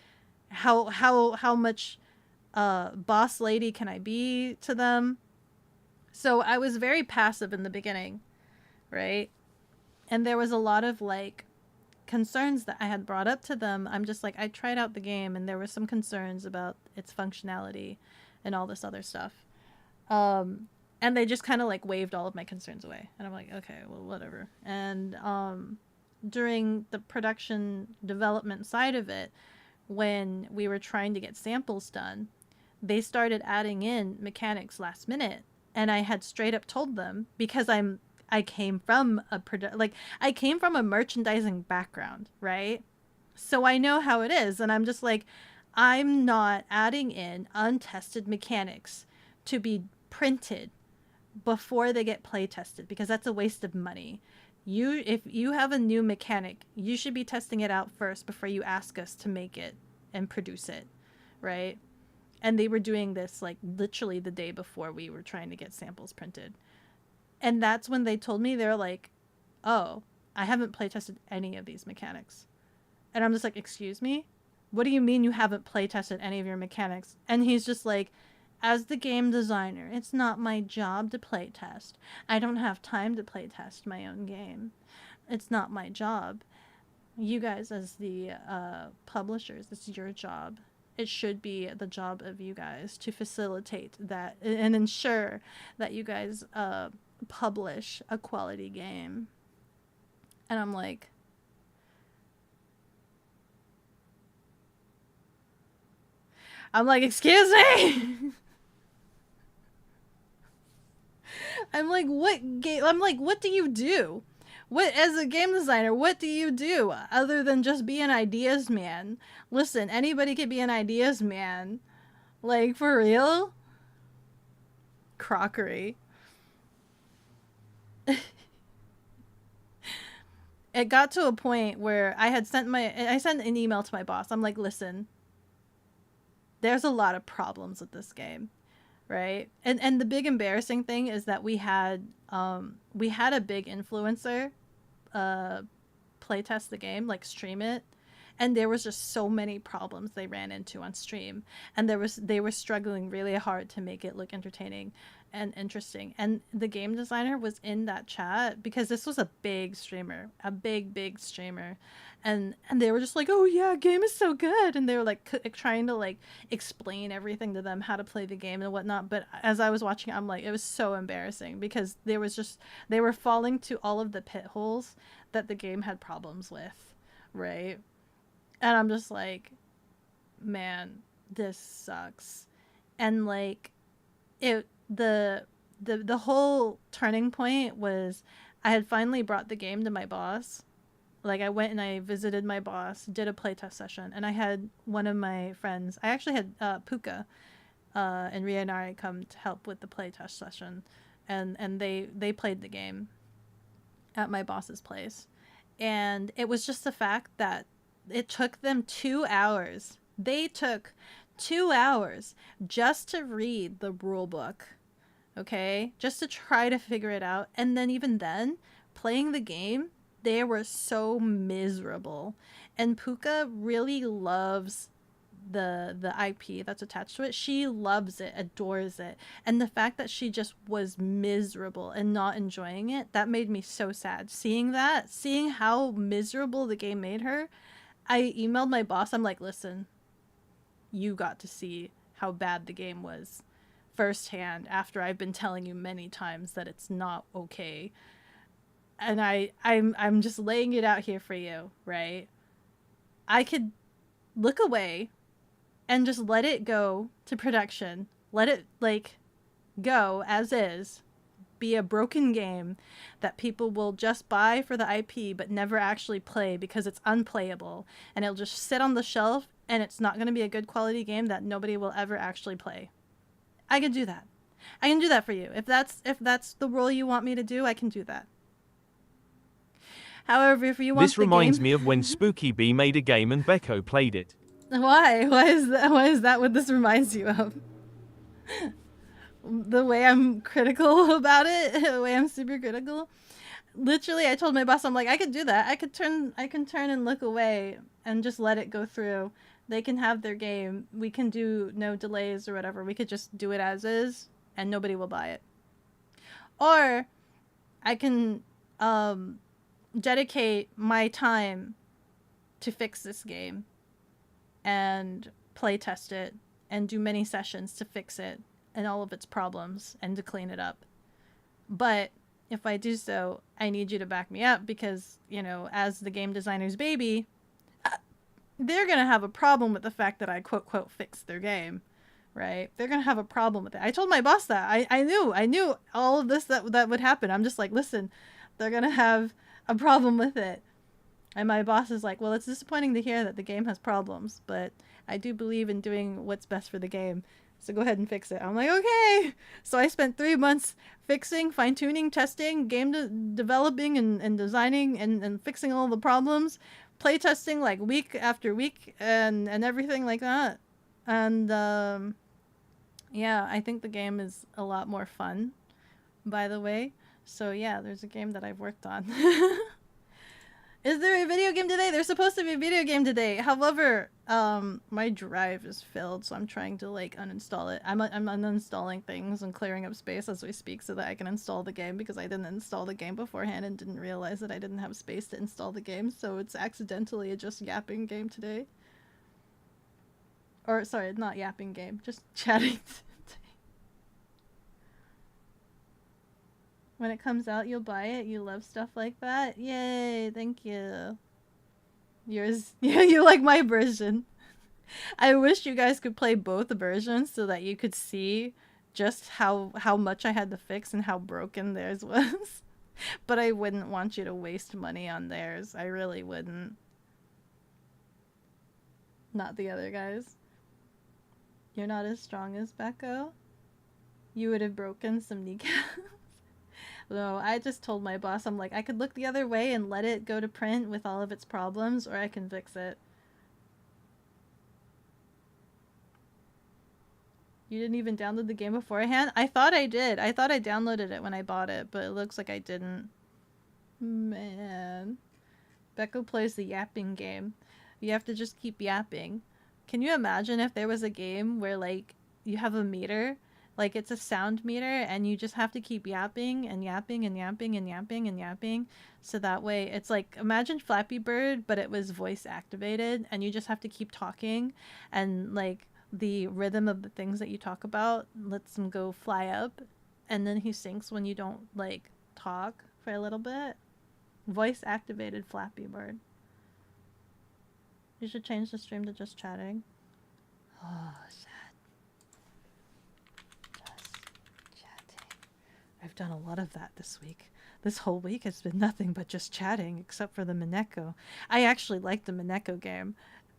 how much boss lady can I be to them? So I was very passive in the beginning, right? And there was a lot of like concerns that I had brought up to them. I'm just like, I tried out the game and there were some concerns about its functionality and all this other stuff. And they just kind of like waved all of my concerns away. And I'm like, okay, well, whatever. And during the production development side of it, when we were trying to get samples done, they started adding in mechanics last minute. And I had straight up told them, because I came from I came from a merchandising background, right? So I know how it is. And I'm just like, I'm not adding in untested mechanics to be printed before they get play tested, because that's a waste of money. If you have a new mechanic, you should be testing it out first before you ask us to make it and produce it, right? And they were doing this like literally the day before we were trying to get samples printed. And that's when they told me, they're like, oh, I haven't play tested any of these mechanics. And I'm just like, excuse me? What do you mean you haven't play tested any of your mechanics? And he's just like, as the game designer, it's not my job to play test. I don't have time to play test my own game. It's not my job. You guys as the publishers, it's your job. It should be the job of you guys to facilitate that and ensure that you guys publish a quality game. And I'm like, excuse me. I'm like, what game? I'm like, what do you do? What, as a game designer, what do you do other than just be an ideas man? Listen, anybody could be an ideas man. Like, for real? Crockery. It got to a point where I sent an email to my boss. I'm like, listen, there's a lot of problems with this game, right? And the big embarrassing thing is that we had a big influencer playtest the game, like stream it, and there was just so many problems they ran into on stream, and they were struggling really hard to make it look entertaining and interesting. And the game designer was in that chat because this was a big streamer, a big streamer, and they were just like, oh yeah, game is so good, and they were like trying to like explain everything to them, how to play the game and whatnot. But as I was watching, I'm like, it was so embarrassing because they were falling to all of the pit holes that the game had problems with, right? And I'm just like, man, this sucks. And like the whole turning point was I had finally brought the game to my boss. Like, I went and I visited my boss, did a playtest session, and I had one of my friends, I actually had Puka and Rianari come to help with the playtest session, and they played the game at my boss's place. And it was just the fact that it took them 2 hours. They took 2 hours just to read the rule book, okay? Just to try to figure it out. And then even then, playing the game, they were so miserable. And Puka really loves the IP that's attached to it. She loves it, adores it. And the fact that she just was miserable and not enjoying it, that made me so sad. Seeing how miserable the game made her, I emailed my boss. I'm like, listen, you got to see how bad the game was firsthand after I've been telling you many times that it's not okay. And I'm just laying it out here for you, right? I could look away and just let it go to production. Let it like go as is. Be a broken game that people will just buy for the IP but never actually play because it's unplayable, and it'll just sit on the shelf and it's not going to be a good quality game that nobody will ever actually play. I can do that. I can do that for you. If that's the role you want me to do, I can do that. However, if you want This reminds me of when Spooky Bee made a game and Beko played it. Why? Why is that what this reminds you of? The way I'm critical about it, the way I'm super critical. Literally, I told my boss, I'm like, I could do that. I can turn and look away and just let it go through. They can have their game. We can do no delays or whatever. We could just do it as is, and nobody will buy it. Or I can dedicate my time to fix this game and play test it and do many sessions to fix it and all of its problems and to clean it up. But if I do so, I need you to back me up because, you know, as the game designer's baby, they're going to have a problem with the fact that I quote fixed their game, right? They're going to have a problem with it. I told my boss that. I knew all of this that would happen. I'm just like, listen, they're going to have a problem with it. And my boss is like, well, it's disappointing to hear that the game has problems, but I do believe in doing what's best for the game. So go ahead and fix it. I'm like, okay. So I spent 3 months fixing, fine-tuning, testing, developing and designing and fixing all the problems, play testing like week after week and everything like that. And yeah, I think the game is a lot more fun, by the way. So yeah, there's a game that I've worked on. Is there a video game today? There's supposed to be a video game today. However, my drive is filled, so I'm trying to like uninstall it. I'm uninstalling things and clearing up space as we speak so that I can install the game because I didn't install the game beforehand and didn't realize that I didn't have space to install the game, so it's accidentally a just yapping game today. Or sorry, not yapping game, just chatting. When it comes out, you'll buy it. You love stuff like that. Yay, thank you. Yours, yeah, you like my version. I wish you guys could play both versions so that you could see just how much I had to fix and how broken theirs was. But I wouldn't want you to waste money on theirs. I really wouldn't. Not the other guys. You're not as strong as Becco. You would have broken some kneecaps. No, I just told my boss, I'm like, I could look the other way and let it go to print with all of its problems, or I can fix it. You didn't even download the game beforehand? I thought I did. I thought I downloaded it when I bought it, but it looks like I didn't. Man. Becco plays the yapping game. You have to just keep yapping. Can you imagine if there was a game where, like, you have a meter? Like, it's a sound meter, and you just have to keep yapping and yapping and yapping and yapping and yapping. So that way, it's like, imagine Flappy Bird, but it was voice activated, and you just have to keep talking, and, like, the rhythm of the things that you talk about lets him go fly up, and then he sinks when you don't, like, talk for a little bit. Voice activated Flappy Bird. You should change the stream to just chatting. Oh, sad. I've done a lot of that this week. This whole week has been nothing but just chatting, except for the Mineko. I actually like the Mineko game.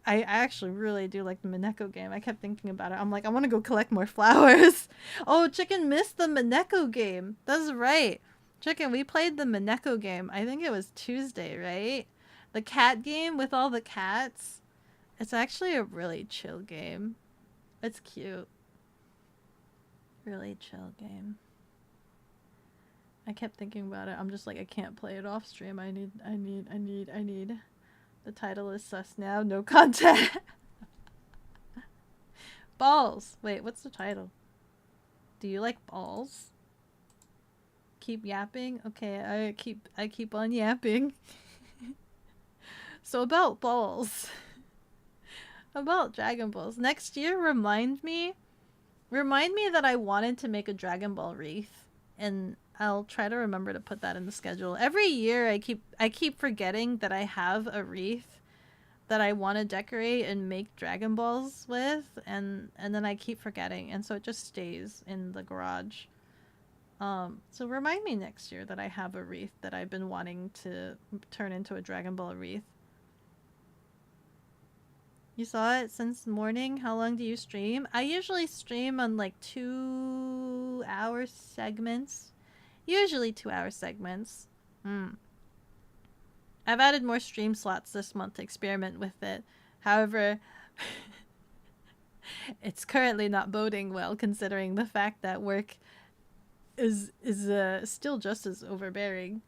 I actually really do like the Mineko game. I kept thinking about it. I'm like, I want to go collect more flowers. Oh, Chicken missed the Mineko game. That's right. Chicken, we played the Mineko game. I think it was Tuesday, right? The cat game with all the cats. It's actually a really chill game. It's cute. Really chill game. I kept thinking about it. I'm just like, I can't play it off stream. I need. The title is sus now. No content. Balls. Wait, what's the title? Do you like balls? Keep yapping? Okay, I keep on yapping. So about balls. About Dragon Balls. Next year, remind me that I wanted to make a Dragon Ball wreath. And I'll try to remember to put that in the schedule. Every year I keep forgetting that I have a wreath that I want to decorate and make Dragon Balls with, and then I keep forgetting, and so it just stays in the garage. So remind me next year that I have a wreath that I've been wanting to turn into a Dragon Ball wreath. You saw it since morning? How long do you stream? I usually stream on like 2-hour segments. Usually 2-hour segments. I've added more stream slots this month to experiment with it. However, it's currently not boding well considering the fact that work is still just as overbearing.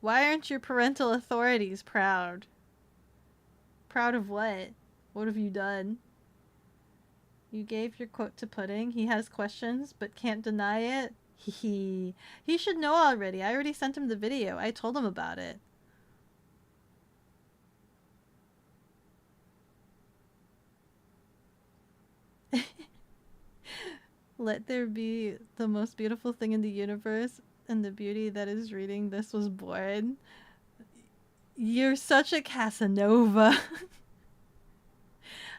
Why aren't your parental authorities proud? Proud of what? What have you done? You gave your quote to Pudding. He has questions but can't deny it. He should know already. I already sent him the video. I told him about it. Let there be the most beautiful thing in the universe, and the beauty that is reading this was born. You're such a Casanova.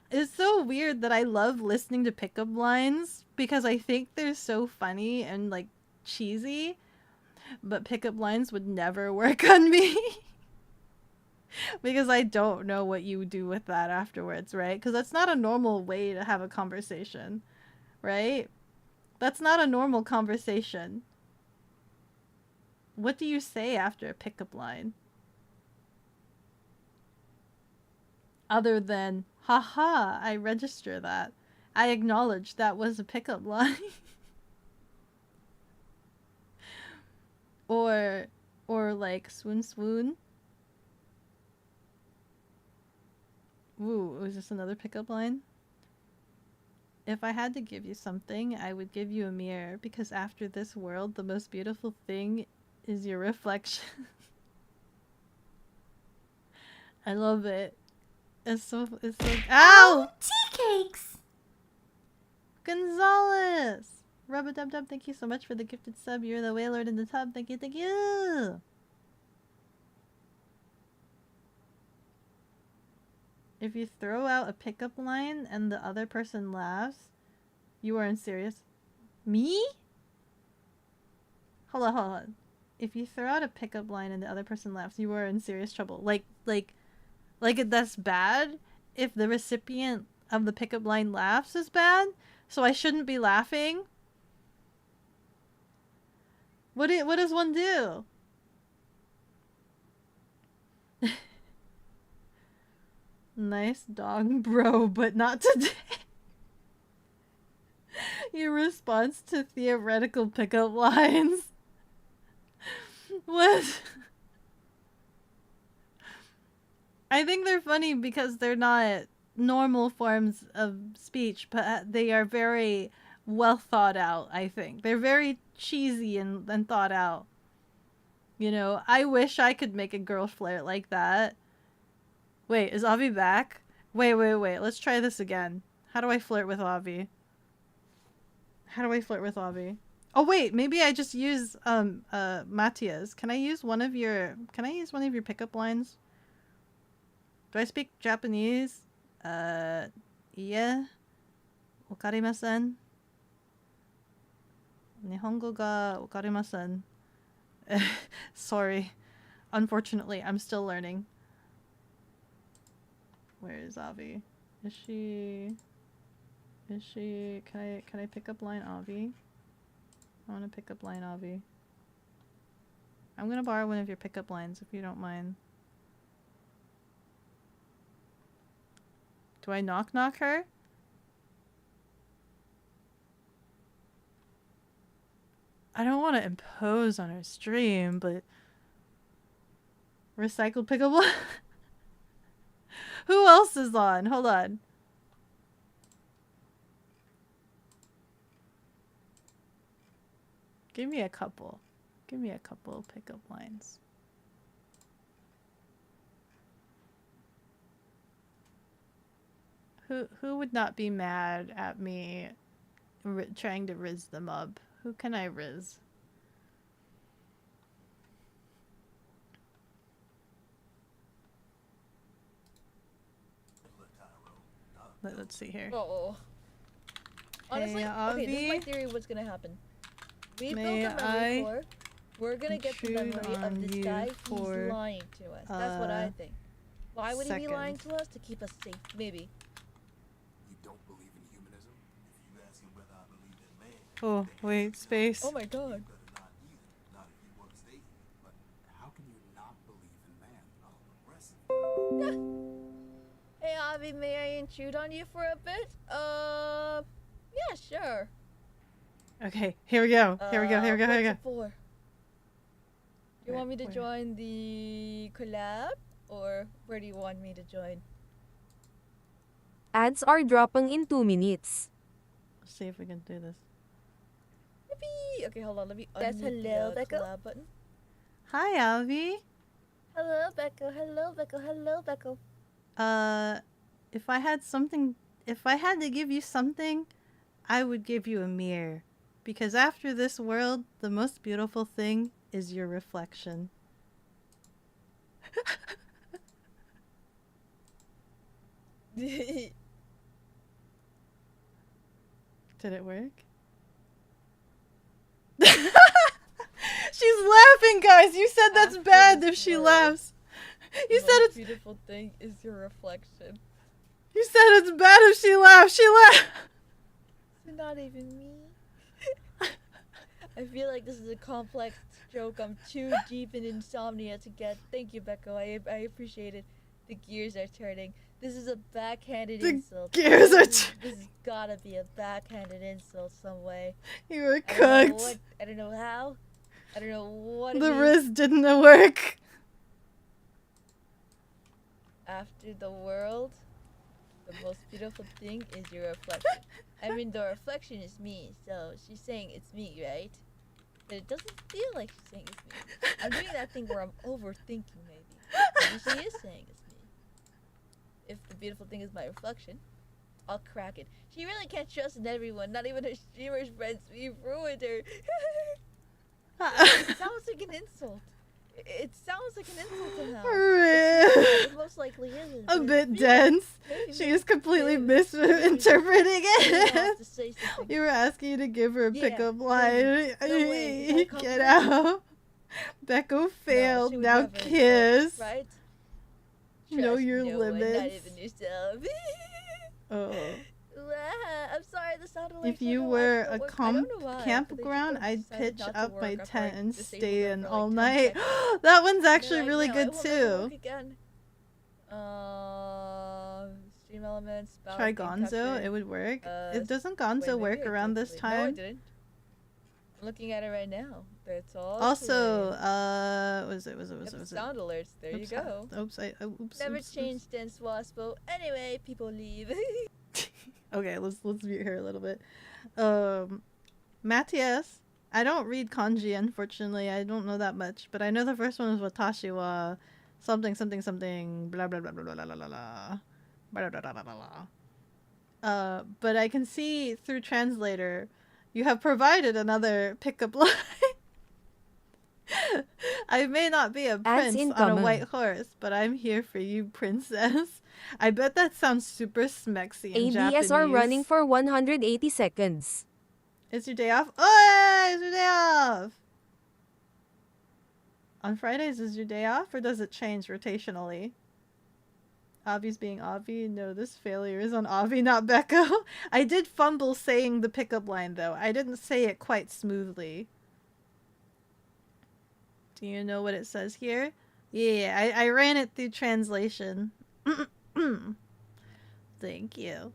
It's so weird that I love listening to pickup lines because I think they're so funny and like cheesy, but pickup lines would never work on me. Because I don't know what you do with that afterwards, right? Because that's not a normal way to have a conversation, right? That's not a normal conversation. What do you say after a pickup line? Other than, haha, I register that. I acknowledge that was a pickup line. or like, swoon swoon. Ooh, was this another pickup line? If I had to give you something, I would give you a mirror, because after this world, the most beautiful thing is your reflection. I love it. It's so ow! Tea cakes! Gonzalez! Rub-a-dub-dub, thank you so much for the gifted sub. You're the whalelord in the tub. Thank you, thank you! If you throw out a pickup line and the other person laughs, you are in serious... Me? Hold on. If you throw out a pickup line and the other person laughs, you are in serious trouble. Like that's bad? If the recipient of the pickup line laughs is bad? So I shouldn't be laughing? What does one do? Nice dog, bro, but not today. Your response to theoretical pickup lines. What? I think they're funny because they're not normal forms of speech, but they are very well thought out, I think. They're very cheesy and thought out. You know, I wish I could make a girl flirt like that. Wait, is Avi back? Wait. Let's try this again. How do I flirt with Avi? Oh wait, maybe I just use Matthias. Can I use one of your pickup lines? Do I speak Japanese? Yeah. Wakarimasen. Nihongo ga wakarimasen. Sorry. Unfortunately, I'm still learning. Where is Avi? Is she... Can I pick up line Avi? I want to pick up line Avi. I'm gonna borrow one of your pickup lines if you don't mind. Do I knock her? I don't want to impose on her stream, but... Recycled pickup line? Who else is on? Hold on. Give me a couple pickup lines. Who would not be mad at me trying to riz them up? Who can I riz? Let's see here. Oh. Honestly, Hey, okay, this is my Avi. theory what's gonna happen. We May built a memory I core. We're gonna get the intrude memory on of this you guy. He's for, lying to us. That's what I think. Why would he be lying to us? To keep us safe, maybe. You don't believe in humanism? If you ask him whether I believe in man, Oh, wait, space. Oh my god. better not either. Not if you want to stay here. But how can you not believe in man? Aggressive. Hey Avi, may I intrude on you for a bit? Yeah, sure. Okay, here we go. What's it for? You Wait, want me to where? join the collab? Or where do you want me to join? Ads are dropping in 2 minutes. Let's see if we can do this. Yippee! Okay, hold on. Let me That's unmute hello, the Becco. collab button. Hi, Alvi. Hello, Becco. Hello, Becco. Hello, Becco. If I had something, if I had to give you something, I would give you a mirror. Because after this world, the most beautiful thing is your reflection. Did Did it work? She's laughing, guys. You said that's After bad this if she world, laughs. You said it's beautiful thing is your reflection. you said it's bad if she laughs. She laughed. It's not even me. I feel like this is a complex joke. I'm too deep in insomnia to get. Thank you, Becco. I appreciate it. The gears are turning. This is a backhanded The insult. gears are This has gotta be a backhanded insult some way. You were I don't know cooked. what. I don't know how. I don't know what it The means. wrist didn't work. After the world, the most beautiful thing is your reflection. I mean, the reflection is me, so she's saying it's me, right? But it doesn't feel like she's saying it's me. I'm doing that thing where I'm overthinking, maybe. Maybe she is saying it's me. If the beautiful thing is my reflection, I'll crack it. She really can't trust in everyone, not even her streamers friends. We've ruined her. It sounds like an insult. It sounds like an insult somehow. It most likely isn't. A but it bit feels dense. maybe She is completely maybe- misinterpreting maybe I'll have it. to say something. You were asking you to give her a Yeah, pickup line. No way. Is that a Get compliment? out. Becco failed. she would Now never, kiss. right? Know Trust your no one, not limits. even yourself. Oh. I'm sorry, the sound alerts If you on the were live a don't work. I don't know why, but they campground, just I'd decided pitch not to up my work after I tent and disabled stay them in for, all like, 10 night. seconds. That one's They're actually like, really "No, good it will never work too. again." Stream elements. Try balance game Gonzo, capture. it would work. Wait, Doesn't Gonzo maybe work I around did. this Wait, no, I time? didn't. I'm looking at it right now. That's all. Also, clear. was it? Yep, sound alerts. There you Oops, go. Oops. Never Oops. changed since Waspo. Anyway, people leave. Okay, let's mute her a little bit. Matthias. I don't read kanji, unfortunately. I don't know that much, but I know the first one is watashi wa something blah blah blah blah blah blah blah blah blah blah blah blah blah. But I can see through translator, you have provided another pickup line. I may not be a Ads prince on a incoming. white horse, but I'm here for you, princess. I bet that sounds super smexy in Japanese. ADSR running for 180 seconds. It's your day off? Oh, it's your day off! On Fridays is your day off, or does it change rotationally? Avi's being Avi? No, this failure is on Avi, not Becco. I did fumble saying the pickup line, though. I didn't say it quite smoothly. Do you know what it says here? Yeah, I ran it through translation. Thank you.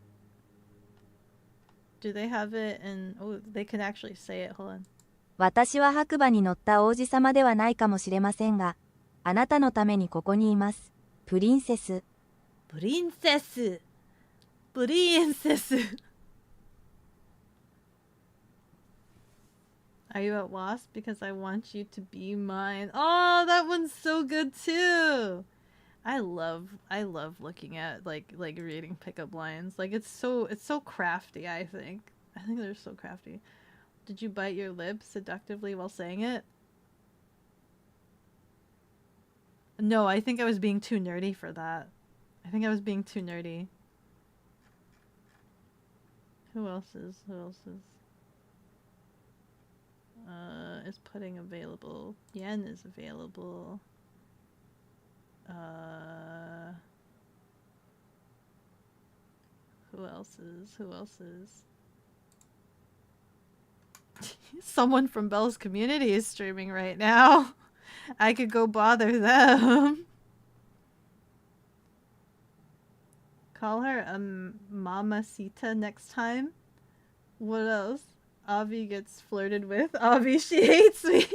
Do they have it in... Oh, they can actually say it. Hold on. 私は白馬に乗った王子様ではないかもしれませんが、あなたのためにここにいます。プリンセス。プリンセス。プリンセス。Are you at Wasp? Because I want you to be mine. Oh, that one's so good too. I love looking at like reading pickup lines. Like it's so crafty, I think. I think they're so crafty. Did you bite your lip seductively while saying it? No, I think I was being too nerdy for that. I think I was being too nerdy. Who else is? Is pudding available? Yen is available. Who else is? Someone from Bell's community is streaming right now. I could go bother them. Call her a mamacita next time. What else? Avi gets flirted with. Avi, she hates me.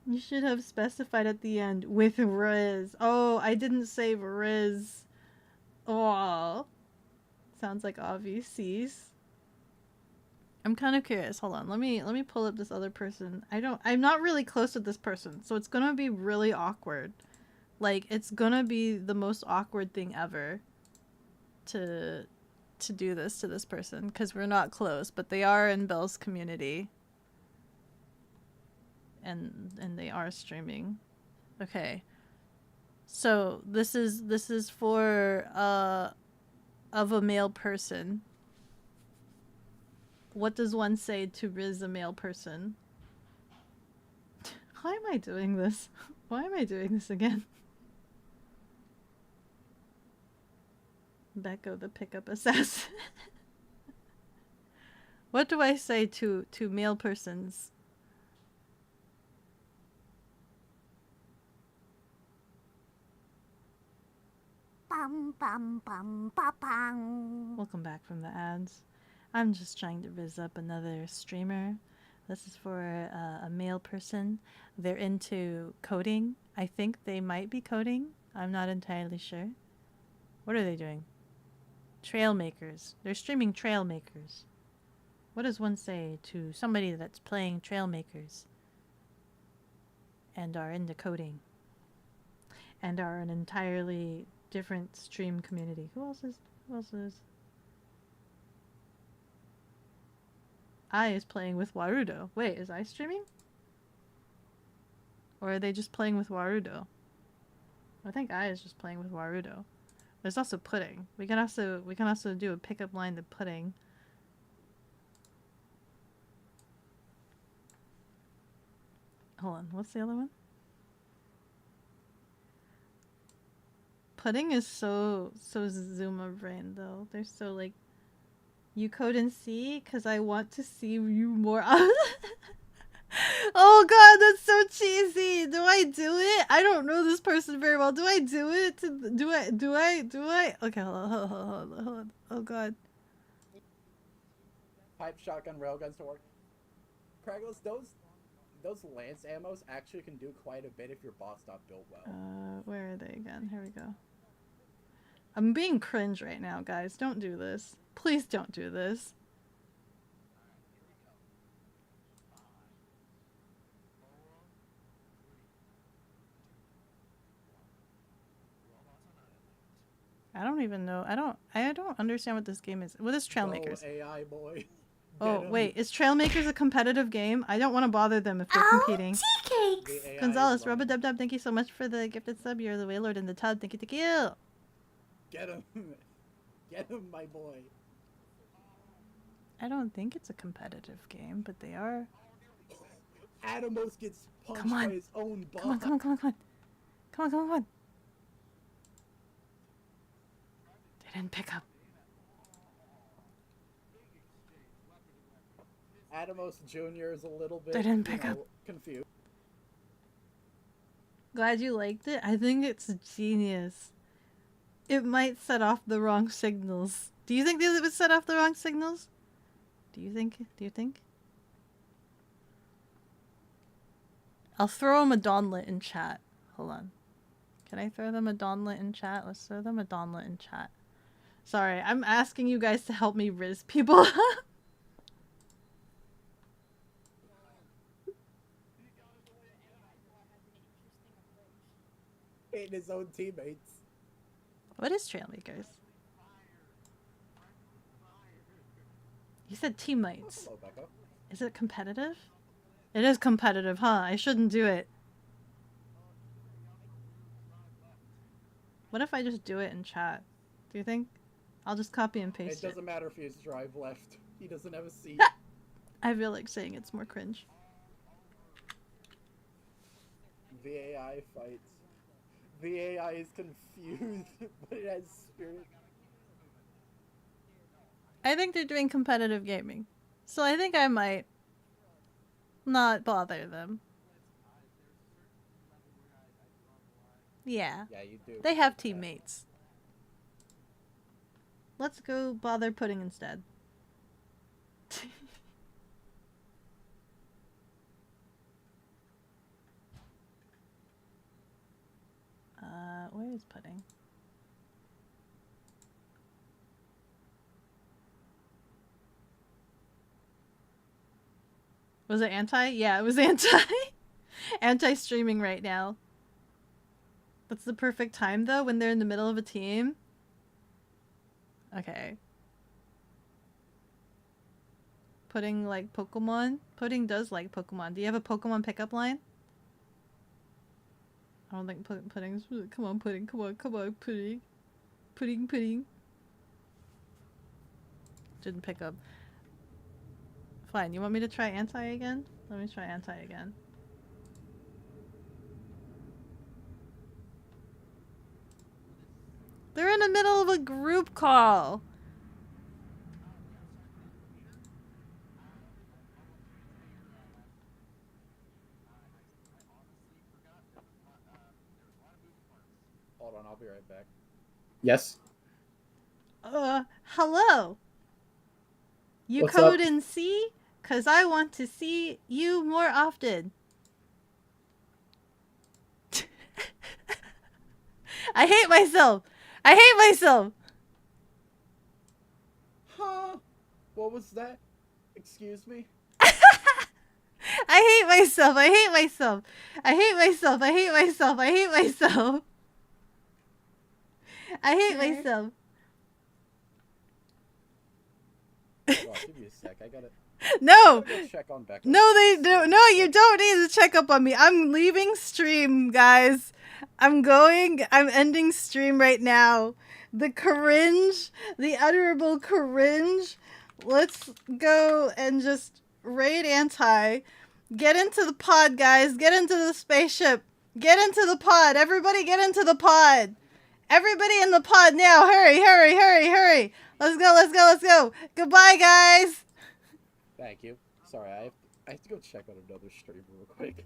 You should have specified at the end with Riz. Oh, I didn't say Riz. Oh. sounds like Avi sees. I'm kind of curious. Hold on. Let me pull up this other person. I'm not really close with this person, so it's gonna be really awkward. Like, it's gonna be the most awkward thing ever to do this to this person, because we're not close, but they are in Belle's community. And they are streaming. Okay. So this is for of a male person. What does one say to riz a male person? Why am I doing this? Why am I doing this again? Becco the pickup assassin. What do I say to male persons? Bum bum bum ba bang. Welcome back from the ads. I'm just trying to riz up another streamer. This is for a male person. They're into coding. I think they might be coding. I'm not entirely sure. What are they doing? Trail makers. They're streaming trail makers. What does one say to somebody that's playing trail makers and are into coding and are an entirely different stream community? Who else is? I is playing with Warudo. Wait, is I streaming? Or are they just playing with Warudo? I think I is just playing with Warudo. There's also Pudding. We can also do a pickup line to Pudding. Hold on, what's the other one? Pudding is so Zuma brain though. They're so like, you code in C because I want to see you more. Oh god, that's so cheesy. Do I do it? I don't know this person very well. Do I do it? Do I? Okay, hold on. Oh god. Pipe, shotgun, railguns to work. Craigles, those lance ammos actually can do quite a bit if your bot's not built well. Where are they again? Here we go. I'm being cringe right now, guys. Don't do this. Please don't do this. I don't even know. I don't understand what this game is. What is Trailmakers? Oh, AI boy. Oh, wait. Is Trailmakers a competitive game? I don't want to bother them if they're competing. Tea cakes. Gonzalez, Rubba-Dub-Dub, thank you so much for the gifted sub. You're the Waylord in the tub. Thank you, thank you. Get him. Get him, my boy. I don't think it's a competitive game, but they are. Adamos gets punched Come on. by his own bot. Come on. They didn't pick up. Adamos Jr. is a little bit They didn't pick up. confused. Glad you liked it. I think it's genius. It might set off the wrong signals. Do you think that it would set off the wrong signals? Do you think? I'll throw them a Dawnlet in chat. Hold on. Can I throw them a Dawnlet in chat? Let's throw them a Dawnlet in chat. Sorry, I'm asking you guys to help me riz people. Hating his own teammates. What is Trailmakers? You said teammates. Hello, Becca. Is it competitive? It is competitive, huh? I shouldn't do it. What if I just do it in chat? Do you think? I'll just copy and paste It doesn't matter if he has drive left. He doesn't have a seat. I feel like saying it's more cringe. VAI fights. VAI is confused, but it has spirit. I think they're doing competitive gaming. So I think I might not bother them. Yeah. Yeah, you do. They have teammates. Let's go bother Pudding instead. Where is Pudding? Was it anti? Yeah, it was anti. Anti-streaming right now. That's the perfect time though when they're in the middle of a team. Okay. Pudding like Pokemon? Pudding does like Pokemon. Do you have a Pokemon pickup line? I don't think Pudding's... Come on, Pudding. Come on, Pudding. Pudding. Didn't pick up. Fine, you want me to try anti again? Let me try anti again. They're in the middle of a group call. Hold on, I'll be right back. Yes? Hello? You What's code up? in C? 'Cause I want to see you more often. I hate myself! I hate myself! Huh? What was that? Excuse me? I hate myself! I hate myself! I hate myself! I hate myself! I hate myself! I hate myself! Hold on, give me a sec. I gotta No! go check on Becca. No, they do. No, you don't need to check up on me. I'm leaving stream, guys. I'm ending stream right now. The cringe, the utterable cringe. Let's go and just raid anti. Get into the pod, guys. Get into the spaceship. Get into the pod. Everybody get into the pod. Everybody in the pod now. Hurry, hurry, hurry, hurry. Let's go, let's go, let's go. Goodbye, guys. Thank you. Sorry, I have to go check on another stream real quick.